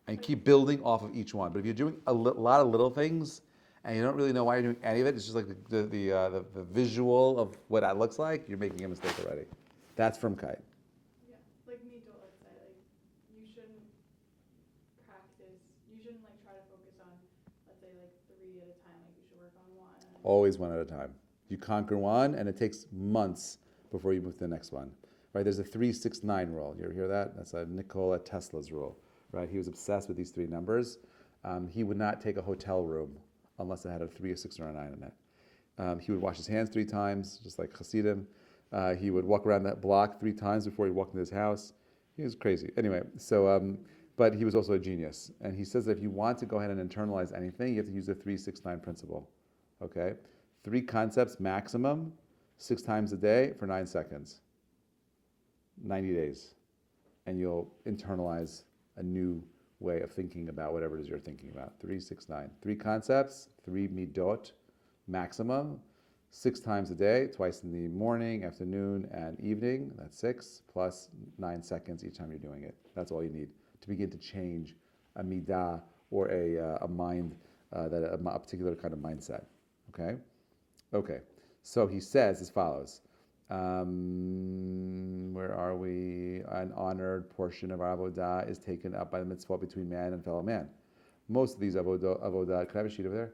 Speaker 1: And keep building off of each one. But if you're doing a lot of little things and you don't really know why you're doing any of it, it's just like the visual of what that looks like, you're making a mistake already. That's from kite.
Speaker 3: Yeah, like me, let's say, like, you shouldn't like try to focus on, let's say, like 3 at a time, like you should work on one.
Speaker 1: Always one at a time. You conquer one and it takes months before you move to the next one. Right? There's a 3-6-9 rule. You ever hear that? That's a Nikola Tesla's rule. Right? He was obsessed with these 3 numbers. He would not take a hotel room unless it had a 3, a 6, or a 9 in it. He would wash his hands 3 times, just like Hasidim. He would walk around that block 3 times before he walked into his house. He was crazy. Anyway, so, but he was also a genius. And he says that if you want to go ahead and internalize anything, you have to use the 3-6-9 principle. Okay? 3 concepts maximum, 6 times a day for 9 seconds. 90 days. And you'll internalize a new way of thinking about whatever it is you're thinking about. 3-6-9. 3 concepts, 3 midot, maximum, 6 times a day, twice in the morning, afternoon, and evening. That's 6, plus 9 seconds each time you're doing it. That's all you need to begin to change a midah or a mind, a particular kind of mindset. Okay? Okay. So he says as follows. Where are we? An honored portion of our avodah is taken up by the mitzvah between man and fellow man. Most of these avodah, can I have a sheet over there?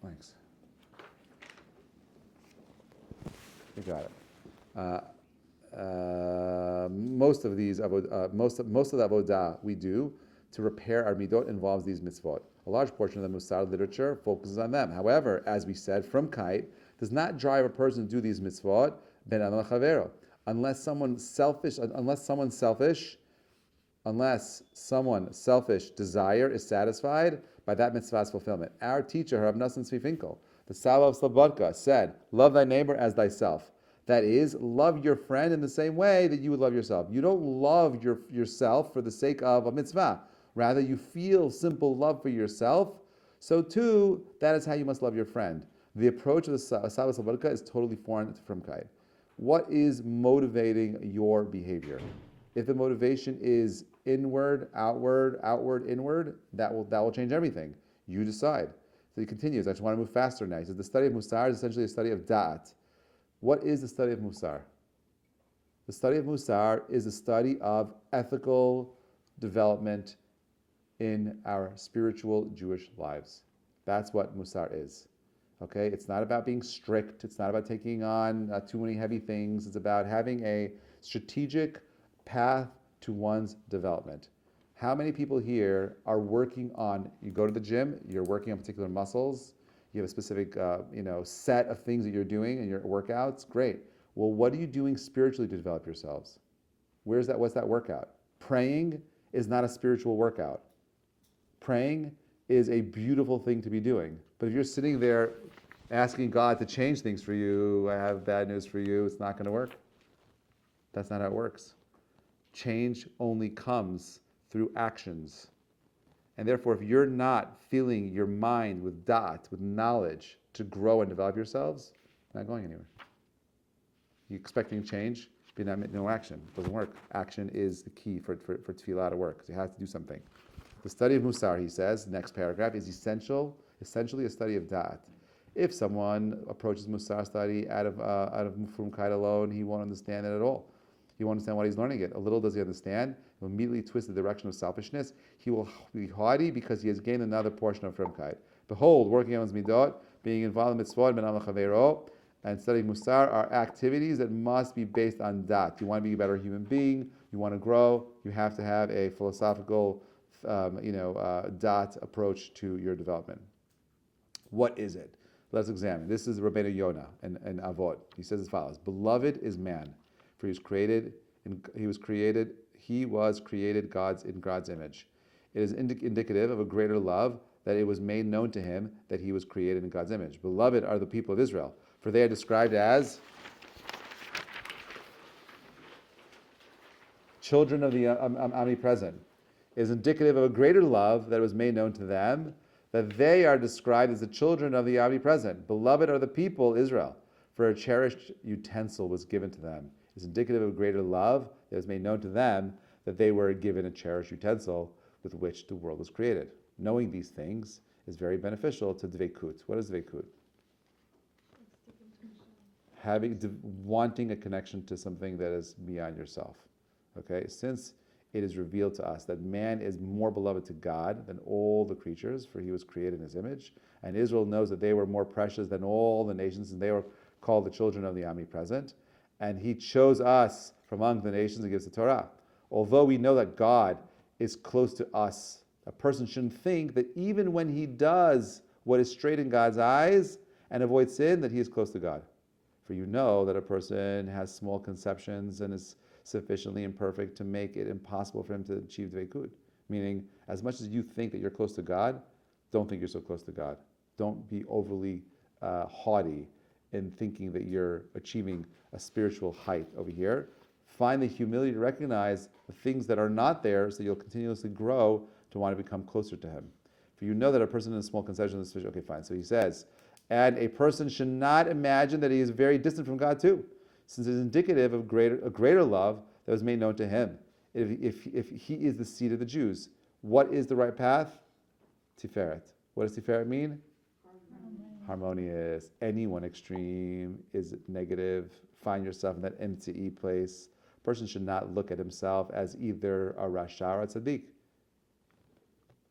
Speaker 1: Thanks. You got it. Most of these most of the avodah we do to repair our midot involves these mitzvot. A large portion of the Musar literature focuses on them. However, as we said, from kite does not drive a person to do these mitzvot ben adam chavero. Unless someone selfish desire is satisfied by that mitzvah's fulfillment. Our teacher, Rav Nosson Tzvi Finkel, the Saba of Slobodka, said, love thy neighbor as thyself. That is, love your friend in the same way that you would love yourself. You don't love yourself for the sake of a mitzvah. Rather, you feel simple love for yourself. So too, that is how you must love your friend. The approach of the Saba of Slobodka is totally foreign to Frumkeit. What is motivating your behavior? If the motivation is inward, outward, inward, that will change everything. You decide. So he continues. I just want to move faster now. He says the study of Musar is essentially a study of Da'at. What is the study of Musar? The study of Musar is a study of ethical development in our spiritual Jewish lives. That's what Musar is. Okay? It's not about being strict. It's not about taking on too many heavy things. It's about having a strategic path to one's development. How many people here are working on, you go to the gym, you're working on particular muscles, you have a specific set of things that you're doing in your workouts, great. Well, what are you doing spiritually to develop yourselves? What's that workout? Praying is not a spiritual workout. Praying is a beautiful thing to be doing. But if you're sitting there asking God to change things for you, I have bad news for you, it's not going to work. That's not how it works. Change only comes through actions. And therefore, if you're not filling your mind with da'at, with knowledge, to grow and develop yourselves, you're not going anywhere. You're expecting change, but no action. It doesn't work. Action is the key for tefillah to work. So you have to do something. The study of Musar, he says, next paragraph, is essentially a study of da'at. If someone approaches Musar study out of Frumkeit alone, he won't understand it at all. He won't understand what he's learning it. A little does he understand. He'll immediately twist the direction of selfishness. He will be haughty because he has gained another portion of Frumkeit. Behold, working on his midot, being involved in mitzvot, ben am chavero, and studying Musar are activities that must be based on dat. You want to be a better human being, you want to grow, you have to have a philosophical dat approach to your development. What is it? Let's examine. This is Rabbeinu Yonah and Avot. He says as follows: beloved is man, for he was created in God's image. It is indicative of a greater love that it was made known to him that he was created in God's image. Beloved are the people of Israel, for they are described as children of the omnipresent. It is indicative of a greater love that was made known to them, that they are described as the children of the omnipresent. Beloved are the people, Israel, for a cherished utensil was given to them. It's indicative of a greater love that was made known to them, that they were given a cherished utensil with which the world was created. Knowing these things is very beneficial to dveikut. What is dveikut? Wanting a connection to something that is beyond yourself. Okay, since it is revealed to us that man is more beloved to God than all the creatures, for he was created in his image, and Israel knows that they were more precious than all the nations, and they were called the children of the omnipresent, and he chose us from among the nations and gives the Torah. Although we know that God is close to us, a person shouldn't think that even when he does what is straight in God's eyes and avoids sin, that he is close to God. For you know that a person has small conceptions and is sufficiently imperfect to make it impossible for him to achieve dveikut. Meaning, as much as you think that you're close to God, don't think you're so close to God. Don't be overly haughty in thinking that you're achieving a spiritual height over here. Find the humility to recognize the things that are not there, so you'll continuously grow to want to become closer to him. For you know that a person in a small conception is okay, fine. So he says, and a person should not imagine that he is very distant from God too, since it is indicative of a greater love that was made known to him. If he is the seed of the Jews, what is the right path? Tiferet. What does Tiferet mean? Harmonious. Any one extreme is negative. Find yourself in that empty place. A person should not look at himself as either a Rasha or a Tzaddik.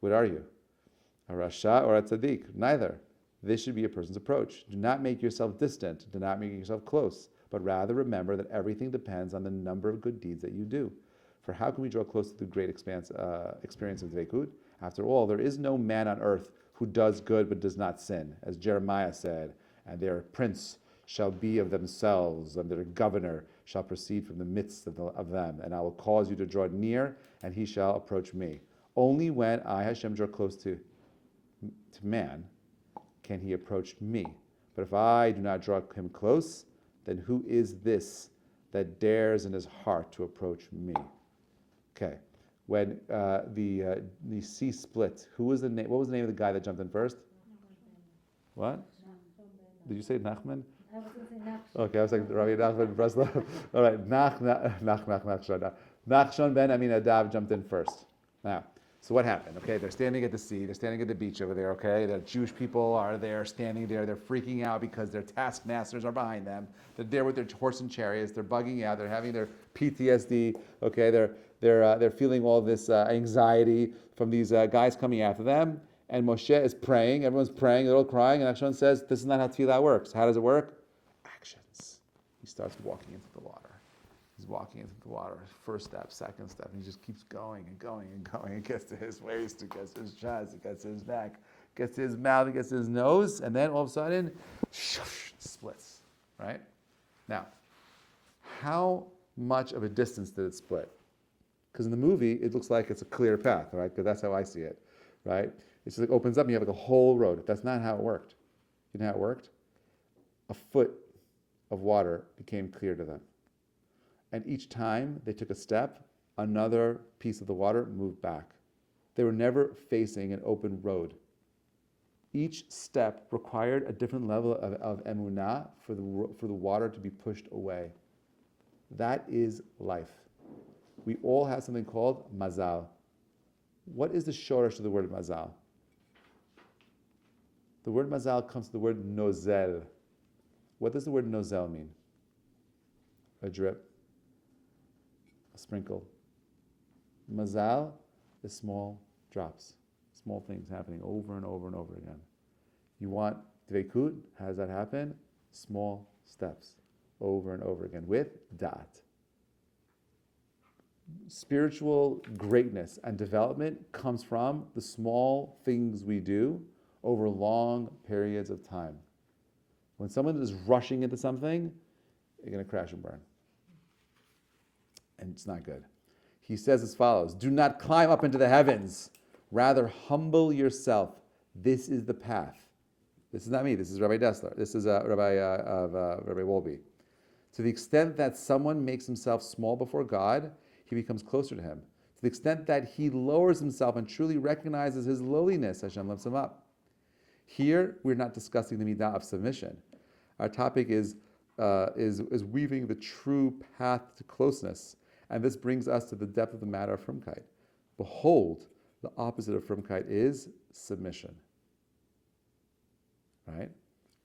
Speaker 1: What are you? A Rasha or a Tzaddik? Neither. This should be a person's approach. Do not make yourself distant. Do not make yourself close. But rather remember that everything depends on the number of good deeds that you do. For how can we draw close to the great experience of dveikut? After all, there is no man on earth who does good but does not sin. As Jeremiah said, and their prince shall be of themselves, and their governor shall proceed from the midst of them. And I will cause you to draw near, and he shall approach me. Only when I, Hashem, draw close to man, can he approach me. But if I do not draw him close, then who is this that dares in his heart to approach me? Okay. When the sea split, what was the name of the guy that jumped in first? What? Did you say Nachman?
Speaker 4: I was going to say Nachshon.
Speaker 1: Okay, I was like Rabbi Nachman Breslov. All right, Nachshon ben Aminadav jumped in first. Now, so what happened? Okay, they're standing at the sea, they're standing at the beach over there, okay? The Jewish people are there, standing there, they're freaking out because their taskmasters are behind them. They're there with their horse and chariots, they're bugging out, they're having their PTSD, okay? They're feeling all this anxiety from these guys coming after them. And Moshe is praying, everyone's praying, they're all crying, and Hashem says, this is not how tefillah works. How does it work? Actions. He starts walking into the water. He's walking into the water. First step, second step, and he just keeps going and going and going. It gets to his waist, it gets to his chest, it gets to his neck, it gets to his mouth, it gets to his nose, and then all of a sudden, splits, right? Now, how much of a distance did it split? Because in the movie, it looks like it's a clear path, right? Because that's how I see it, right? It just like opens up and you have like a whole road. That's not how it worked. You know how it worked? A foot of water became clear to them. And each time they took a step, another piece of the water moved back. They were never facing an open road. Each step required a different level of emunah for the water to be pushed away. That is life. We all have something called mazal. What is the shoresh of the word mazal? The word mazal comes from the word nozel. What does the word nozel mean? A drip, a sprinkle. Mazal is small drops, small things happening over and over and over again. You want dveikut, how does that happen? Small steps, over and over again, with dat. Spiritual greatness and development comes from the small things we do over long periods of time. When someone is rushing into something, you're going to crash and burn. And it's not good. He says as follows, do not climb up into the heavens. Rather, humble yourself. This is the path. This is not me. This is Rabbi Dessler. This is Rabbi Wolbe. To the extent that someone makes himself small before God, he becomes closer to him. To the extent that he lowers himself and truly recognizes his lowliness, Hashem lifts him up. Here, we're not discussing the midah of submission. Our topic is weaving the true path to closeness. And this brings us to the depth of the matter of frumkeit. Behold, the opposite of frumkeit is submission. Right?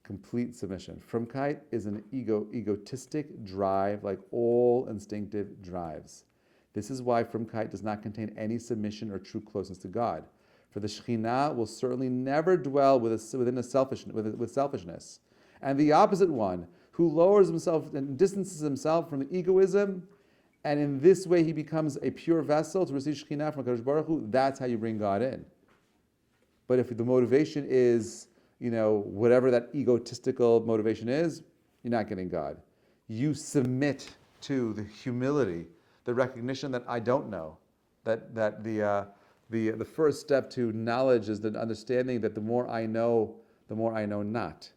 Speaker 1: Complete submission. Frumkeit is an egotistic drive like all instinctive drives. This is why frumkeit does not contain any submission or true closeness to God. For the Shekhinah will certainly never dwell with selfishness. And the opposite one, who lowers himself and distances himself from the egoism, and in this way he becomes a pure vessel to receive Shekhinah from HaKadosh Baruch Hu, that's how you bring God in. But if the motivation is, whatever that egotistical motivation is, you're not getting God. You submit to the humility, the recognition that I don't know, that the first step to knowledge is the understanding that the more I know not.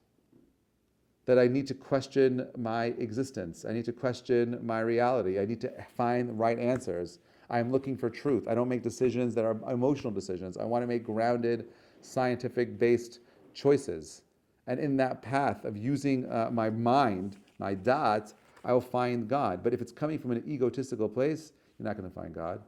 Speaker 1: That I need to question my existence. I need to question my reality. I need to find the right answers. I'm looking for truth. I don't make decisions that are emotional decisions. I want to make grounded, scientific-based choices. And in that path of using my mind, my dat, I will find God. But if it's coming from an egotistical place, you're not going to find God.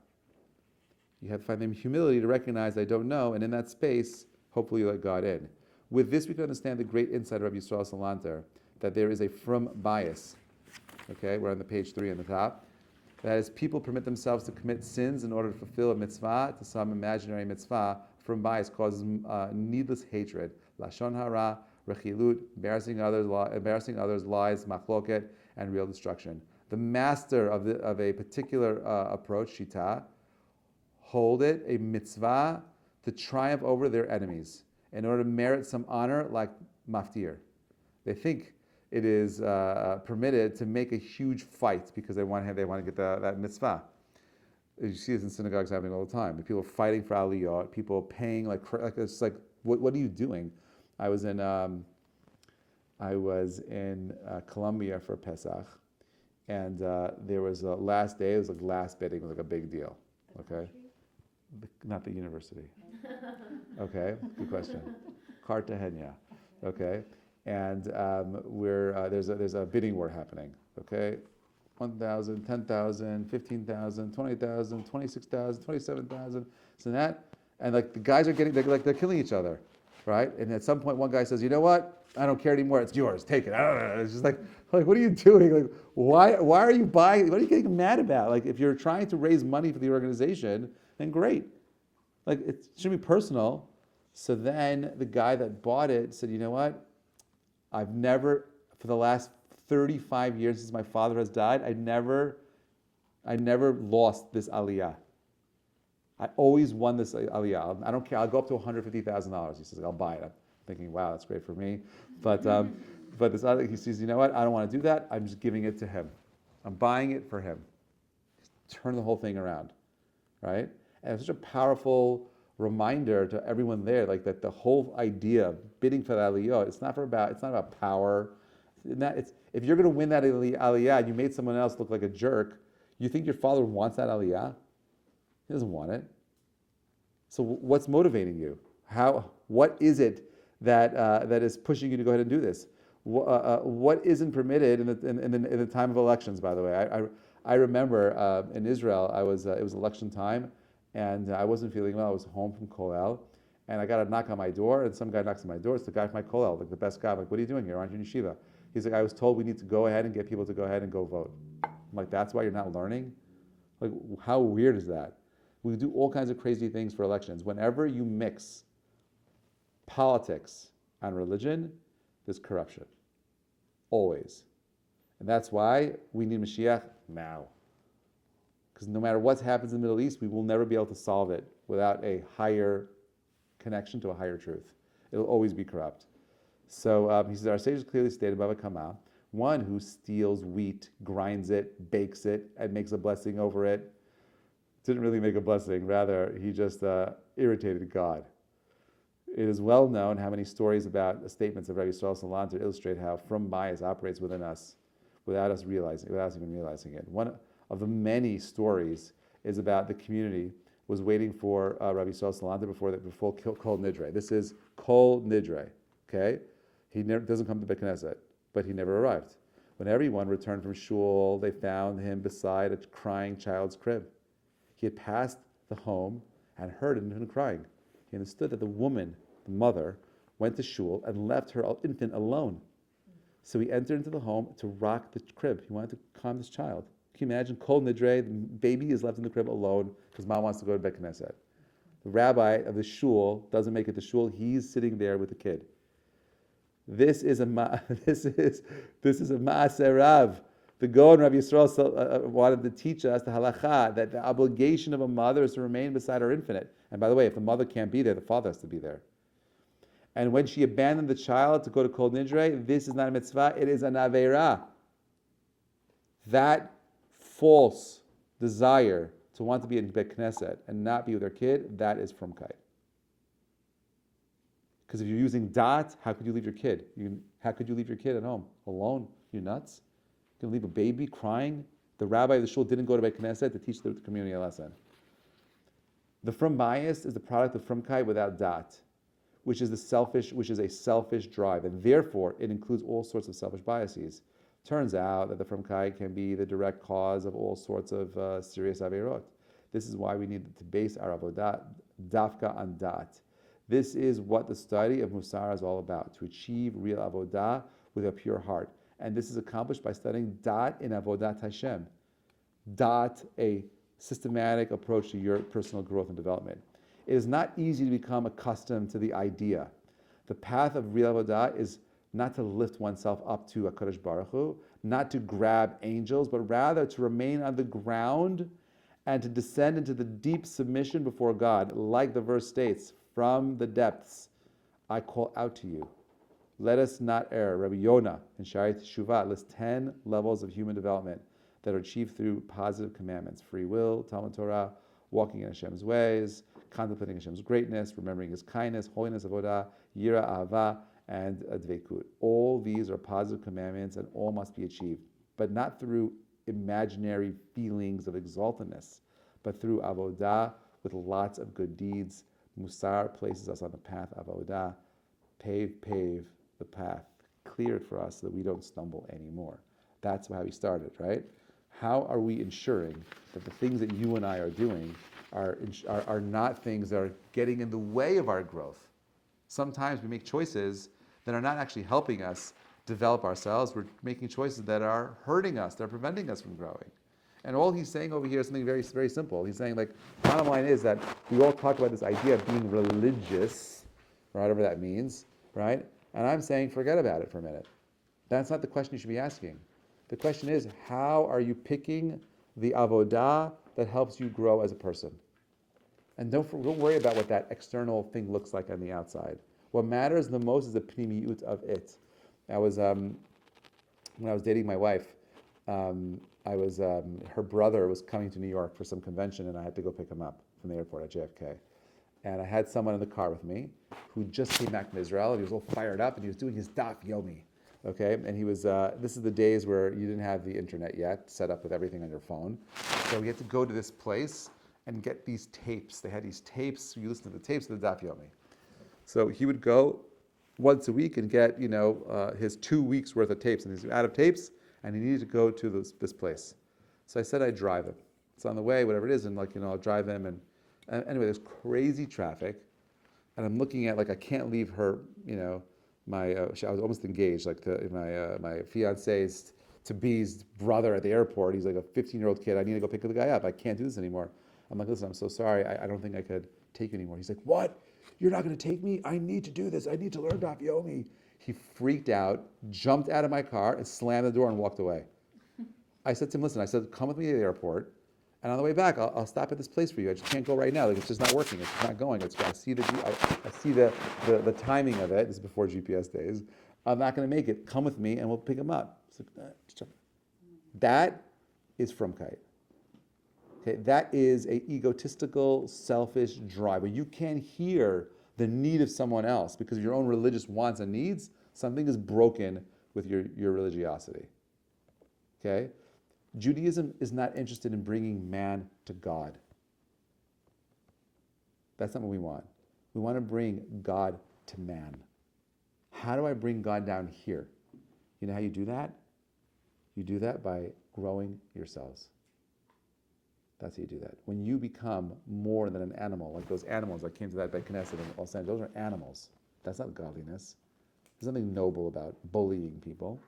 Speaker 1: You have to find the humility to recognize I don't know, and in that space, hopefully you let God in. With this, we can understand the great insight of Yisrael Salanter, that there is a frum bias. Okay, we're on the page 3 on the top. That is, people permit themselves to commit sins in order to fulfill a mitzvah, to some imaginary mitzvah. Frum bias causes needless hatred, lashon hara, rechilut, embarrassing others, lies, machloket, and real destruction. The master of a particular approach, shita, hold it a mitzvah to triumph over their enemies in order to merit some honor like maftir. They think it is permitted to make a huge fight because they want to get that mitzvah. You see this in synagogues happening all the time. People fighting for aliyot, people paying like it's like what are you doing? I was in Colombia for Pesach, and there was a last day. It was like last bidding was like a big deal. Okay, not the university. Okay, good question. Cartagena. Okay, and there's a bidding war happening. Okay, 1,000, 10,000, 15,000, 20,000, 26,000, 27,000. So that, and like the guys are they're killing each other, right? And at some point, one guy says, "You know what? I don't care anymore. It's yours. Take it." I don't know. It's just like what are you doing? Like, why are you buying? What are you getting mad about? Like, if you're trying to raise money for the organization, then great. Like, it shouldn't be personal. So then the guy that bought it said, "You know what? I've never, for the last 35 years since my father has died, I never lost this aliyah. I always won this aliyah. I don't care. I'll go up to $150,000. He says, I'll buy it. I'm thinking, wow, that's great for me. But this other, he says, you know what? I don't want to do that. I'm just giving it to him. I'm buying it for him. Turn the whole thing around, right? And it's such a powerful reminder to everyone there, like that the whole idea of bidding for the aliyah, it's not about power. If you're going to win that aliyah and you made someone else look like a jerk, you think your father wants that aliyah? He doesn't want it. So what's motivating you? What is it that is pushing you to go ahead and do this? What isn't permitted in the time of elections? By the way, I remember in Israel, it was election time, and I wasn't feeling well. I was home from Kollel, and I got a knock on my door, and some guy knocks on my door. It's the guy from my Kollel, like the best guy. I'm like, what are you doing here? Aren't you in yeshiva? He's like, I was told we need to go ahead and get people to go ahead and go vote. I'm like, that's why you're not learning? Like, how weird is that? We do all kinds of crazy things for elections. Whenever you mix politics and religion, there's corruption. Always. And that's why we need Mashiach now. Because no matter what happens in the Middle East, we will never be able to solve it without a higher connection to a higher truth. It'll always be corrupt. So he says, our sages clearly stated, Bava Kama, one who steals wheat, grinds it, bakes it, and makes a blessing over it, didn't really make a blessing. Rather, he just irritated God. It is well known how many stories about statements of Rabbi Yisrael Salanter illustrate how from bias operates within us without us even realizing it. One of the many stories is about the community was waiting for Rabbi Yisrael Salanter before Kol Nidre. This is Kol Nidre, okay? He doesn't come to Beit Knesset, but he never arrived. When everyone returned from shul, they found him beside a crying child's crib. He had passed the home and heard an infant crying. He understood that the woman, the mother, went to shul and left her infant alone. So he entered into the home to rock the crib. He wanted to calm this child. Can you imagine? Kol Nidre, the baby is left in the crib alone because mom wants to go to Beit Knesset. The rabbi of the shul doesn't make it to shul. He's sitting there with the kid. This is a ma'aseh Rav. The Gaon Rabbi Yisrael wanted to teach us the halacha that the obligation of a mother is to remain beside her infant. And by the way, if the mother can't be there, the father has to be there. And when she abandoned the child to go to Kol Nidre, this is not a mitzvah, it is an aveira. That false desire to want to be in Beit Knesset and not be with her kid, that is from Kai. Because if you're using dat, how could you leave your kid? How could you leave your kid at home alone? You're nuts. You're going to leave a baby crying? The rabbi of the shul didn't go to Beit Knesset to teach the community a lesson. The from bias is the product of from kai without dat, which is a selfish drive, and therefore it includes all sorts of selfish biases. Turns out that the from kai can be the direct cause of all sorts of serious averot. This is why we need to base our avodah dafka on dat. This is what the study of Musar is all about, to achieve real avodah with a pure heart. And this is accomplished by studying dat in Avodat Hashem. Dat, a systematic approach to your personal growth and development. It is not easy to become accustomed to the idea. The path of real avodah is not to lift oneself up to HaKadosh Baruch Hu, not to grab angels, but rather to remain on the ground and to descend into the deep submission before God, like the verse states, from the depths, I call out to you. Let us not err. Rabbi Yonah in Shari Teshuvah lists 10 levels of human development that are achieved through positive commandments: free will, Talmud Torah, walking in Hashem's ways, contemplating Hashem's greatness, remembering His kindness, holiness, avodah, yira, ahava, and dveikut. All these are positive commandments, and all must be achieved, but not through imaginary feelings of exaltedness, but through avodah with lots of good deeds. Musar places us on the path of avodah. Pave the path, clear it for us so that we don't stumble anymore. That's how we started, right? How are we ensuring that the things that you and I are doing are not things that are getting in the way of our growth? Sometimes we make choices that are not actually helping us develop ourselves. We're making choices that are hurting us, that are preventing us from growing. And all he's saying over here is something very, very simple. He's saying, like, bottom line is that we all talk about this idea of being religious, right, whatever that means, right? And I'm saying, forget about it for a minute. That's not the question you should be asking. The question is, how are you picking the avodah that helps you grow as a person? And don't worry about what that external thing looks like on the outside. What matters the most is the pnimiyut of it. When I was dating my wife, her brother was coming to New York for some convention, and I had to go pick him up from the airport at JFK. And I had someone in the car with me who just came back from Israel, and he was all fired up, and he was doing his daf yomi, okay? And he was, this is the days where you didn't have the internet yet, set up with everything on your phone. So we had to go to this place and get these tapes. They had these tapes, you listen to the tapes of the daf yomi. So he would go once a week and get, his 2 weeks worth of tapes, and he's out of tapes, and he needed to go to this place. So I said I'd drive him. It's on the way, whatever it is, and I'll drive him, and anyway, there's crazy traffic, and I'm looking at, I can't leave her, I was almost engaged, my fiance's to-be's brother at the airport. He's like a 15-year-old kid. I need to go pick the guy up. I can't do this anymore. I'm like, listen, I'm so sorry. I don't think I could take you anymore. He's like, what? You're not going to take me? I need to do this. I need to learn daf yomi. He freaked out, jumped out of my car, and slammed the door and walked away. I said to him, listen, come with me to the airport. And on the way back, I'll stop at this place for you. I just can't go right now. It's just not working. It's not going. I see the timing of it. This is before GPS days. I'm not going to make it. Come with me, and we'll pick him up. That is frumkeit. Okay, that is a egotistical, selfish drive where you can't hear the need of someone else because of your own religious wants and needs. Something is broken with your religiosity. Okay. Judaism is not interested in bringing man to God. That's not what we want. We want to bring God to man. How do I bring God down here? You know how you do that? You do that by growing yourselves. That's how you do that. When you become more than an animal, like those animals that came to that Beit Knesset in Los Angeles, those are animals. That's not godliness. There's something noble about bullying people.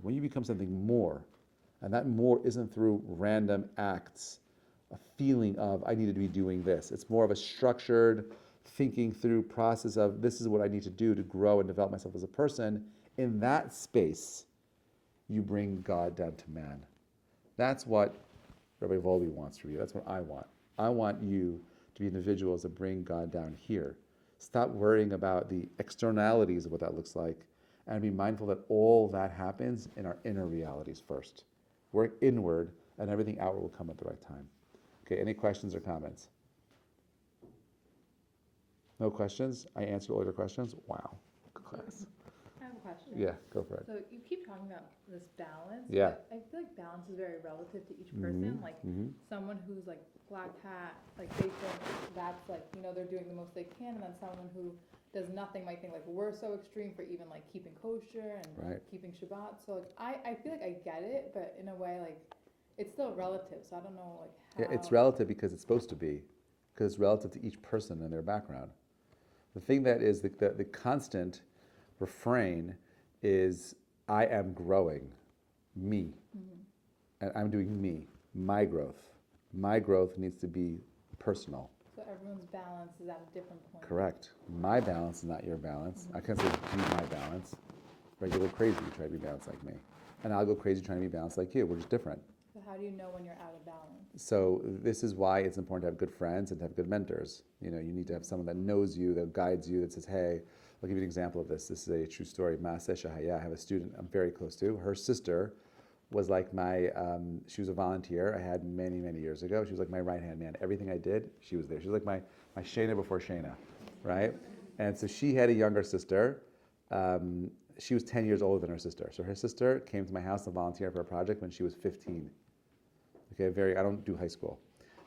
Speaker 1: When you become something more, and that more isn't through random acts, a feeling of, I need to be doing this. It's more of a structured, thinking through process of, this is what I need to do to grow and develop myself as a person. In that space, you bring God down to man. That's what Rabbi Volby wants for you. That's what I want. I want you to be individuals that bring God down here. Stop worrying about the externalities of what that looks like, and be mindful that all that happens in our inner realities first. Work inward, and everything outward will come at the right time. Okay, any questions or comments? No questions? I answered all your questions? Wow, good class.
Speaker 6: I have a question.
Speaker 1: Yeah, go for it.
Speaker 6: So you keep talking about this balance.
Speaker 1: Yeah.
Speaker 6: But I feel like balance is very relative to each person. Like someone who's like black hat, like they think that's like, they're doing the most they can, and then someone who does nothing might think like we're so extreme for even like keeping kosher and keeping Shabbat. So like I feel like I get it, but in a way like it's still relative. So I don't know like how.
Speaker 1: Yeah, it's relative because it's supposed to be, because it's relative to each person and their background. The thing that is the constant refrain is, I am growing, me, and I'm doing me, my growth. My growth needs to be personal.
Speaker 6: So everyone's balance is at a different point.
Speaker 1: Correct. My balance is not your balance. I can't say be my balance. Right? You go crazy to try to be balanced like me, and I'll go crazy trying to be balanced like you. We're just different.
Speaker 6: So how do you know when you're out of balance?
Speaker 1: So this is why it's important to have good friends and to have good mentors. You need to have someone that knows you, that guides you, that says, hey, I'll give you an example of this. This is a true story. Maaseh Shahaya. I have a student I'm very close to. Her sister was like my, she was a volunteer I had many, many years ago. She was like my right-hand man. Everything I did, she was there. She was like my Shana before Shana, right? And so she had a younger sister. She was 10 years older than her sister. So her sister came to my house to volunteer for a project when she was 15. Okay, I don't do high school.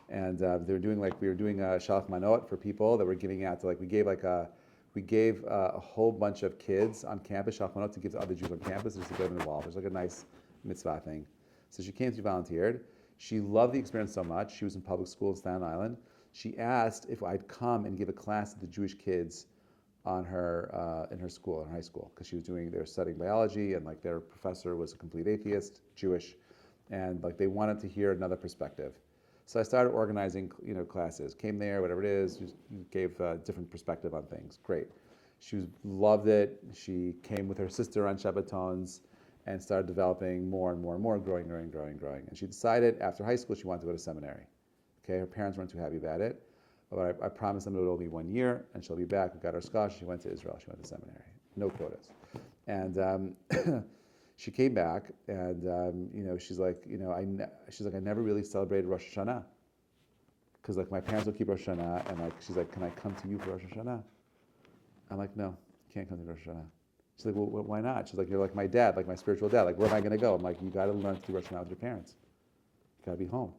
Speaker 1: And they were doing we were doing a Shalach Manot for people that were giving out to we gave a whole bunch of kids on campus, Shalach Manot, to give to other Jews on campus just to get them involved. It was like a nice mitzvah thing. So she came, she volunteered. She loved the experience so much. She was in public school in Staten Island. She asked if I'd come and give a class to the Jewish kids on her in her school, in high school, because they were studying biology, and their professor was a complete atheist, Jewish, and they wanted to hear another perspective. So I started organizing, classes. Came there, whatever it is, just gave a different perspective on things. Great. She loved it. She came with her sister on Shabbatons and started developing more and more and more, growing. And she decided after high school she wanted to go to seminary. Okay, her parents weren't too happy about it, but I promised them it would only be 1 year, and she'll be back. We got her scholarship. She went to Israel. She went to seminary. No quotas. And she came back, and she's like, I never really celebrated Rosh Hashanah, because my parents would keep Rosh Hashanah, and she's like, can I come to you for Rosh Hashanah? I'm like, no, you can't come to Rosh Hashanah. She's like, well, why not? She's like, you're like my dad, like my spiritual dad. Where am I going to go? I'm like, you got to learn to do Rosh Hashanah with your parents. You got to be home.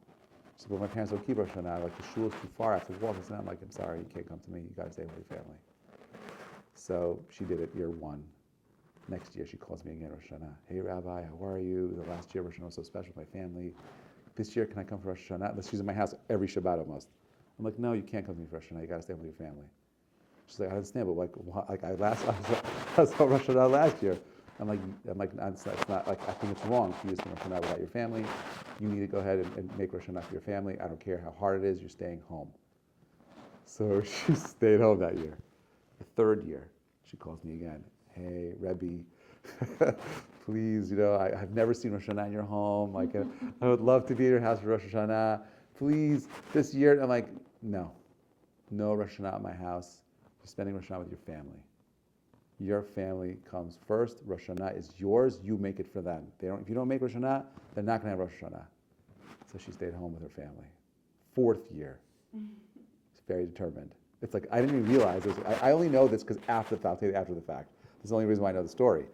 Speaker 1: She's like, well, my parents don't keep Rosh Hashanah. The shul is too far. I have to walk. I'm like, I'm sorry, you can't come to me. You got to stay with your family. So she did it year 1. Next year, she calls me again, Rosh Hashanah. Hey, Rabbi, how are you? The last year, Rosh Hashanah was so special with my family. This year, can I come for Rosh Hashanah? She's in my house every Shabbat almost. I'm like, no, you can't come to me for Rosh Hashanah. You got to stay with your family. She's like, I understand, but I was on Rosh Hashanah last year. I'm like, it's not I think it's wrong for you to spend Rosh Hashanah without your family. You need to go ahead and make Rosh Hashanah for your family. I don't care how hard it is. You're staying home. So she stayed home that year. The 3rd year, she calls me again. Hey, Rebbe, please, I've never seen Rosh Hashanah in your home. I would love to be at your house for Rosh Hashanah. Please, this year. I'm like, no Rosh Hashanah at my house. You're spending Rosh Hashanah with your family. Your family comes first. Rosh Hashanah is yours. You make it for them. If you don't make Rosh Hashanah, they're not going to have Rosh Hashanah. So she stayed home with her family. 4th year. She's very determined. It's I didn't even realize this. I only know this because I'll tell you after the fact. This is the only reason why I know the story.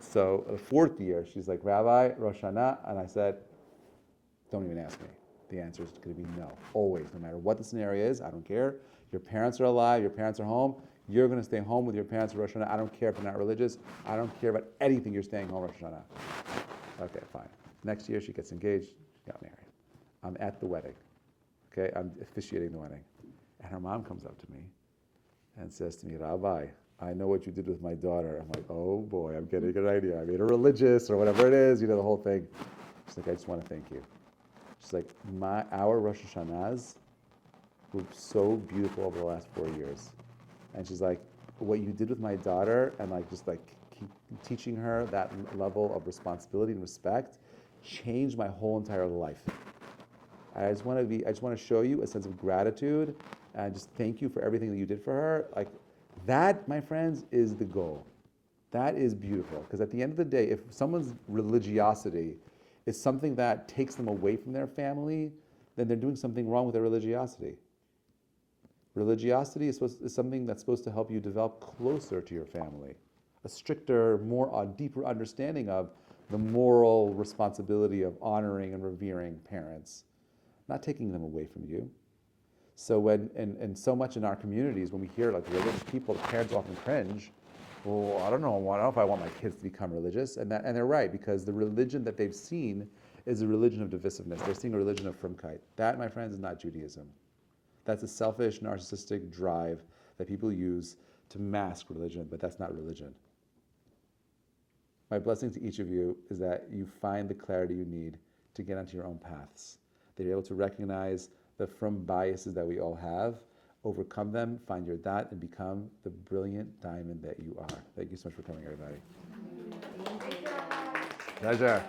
Speaker 1: So the 4th year, she's like, Rabbi, Rosh Hashanah, and I said, don't even ask me. The answer is going to be no, always, no matter what the scenario is. I don't care. Your parents are alive, your parents are home. You're going to stay home with your parents for Rosh Hashanah. I don't care if you're not religious. I don't care about anything. You're staying home Rosh Hashanah. Okay, fine. Next year, she gets engaged. She got married. I'm at the wedding. Okay, I'm officiating the wedding. And her mom comes up to me and says to me, Rabbi, I know what you did with my daughter. I'm like, oh boy, I'm getting a good idea. I made her religious or whatever it is, the whole thing. She's like, I just want to thank you. She's like, our Rosh Hashanahs were so beautiful over the last 4 years. And she's like, what you did with my daughter and keep teaching her that level of responsibility and respect changed my whole entire life. I just want to show you a sense of gratitude and just thank you for everything that you did for her. That, my friends, is the goal. That is beautiful. Because at the end of the day, if someone's religiosity is something that takes them away from their family, then they're doing something wrong with their religiosity. Religiosity is something that's supposed to help you develop closer to your family. A stricter, deeper understanding of the moral responsibility of honoring and revering parents, not taking them away from you. So and so much in our communities, when we hear religious people, the parents often cringe. Well, I don't know if I want my kids to become religious, and they're right, because the religion that they've seen is a religion of divisiveness. They're seeing a religion of frumkeit. That, my friends, is not Judaism. That's a selfish, narcissistic drive that people use to mask religion, but that's not religion. My blessing to each of you is that you find the clarity you need to get onto your own paths. That you're able to recognize the frum biases that we all have, overcome them, find your dot, and become the brilliant diamond that you are. Thank you so much for coming, everybody. Pleasure.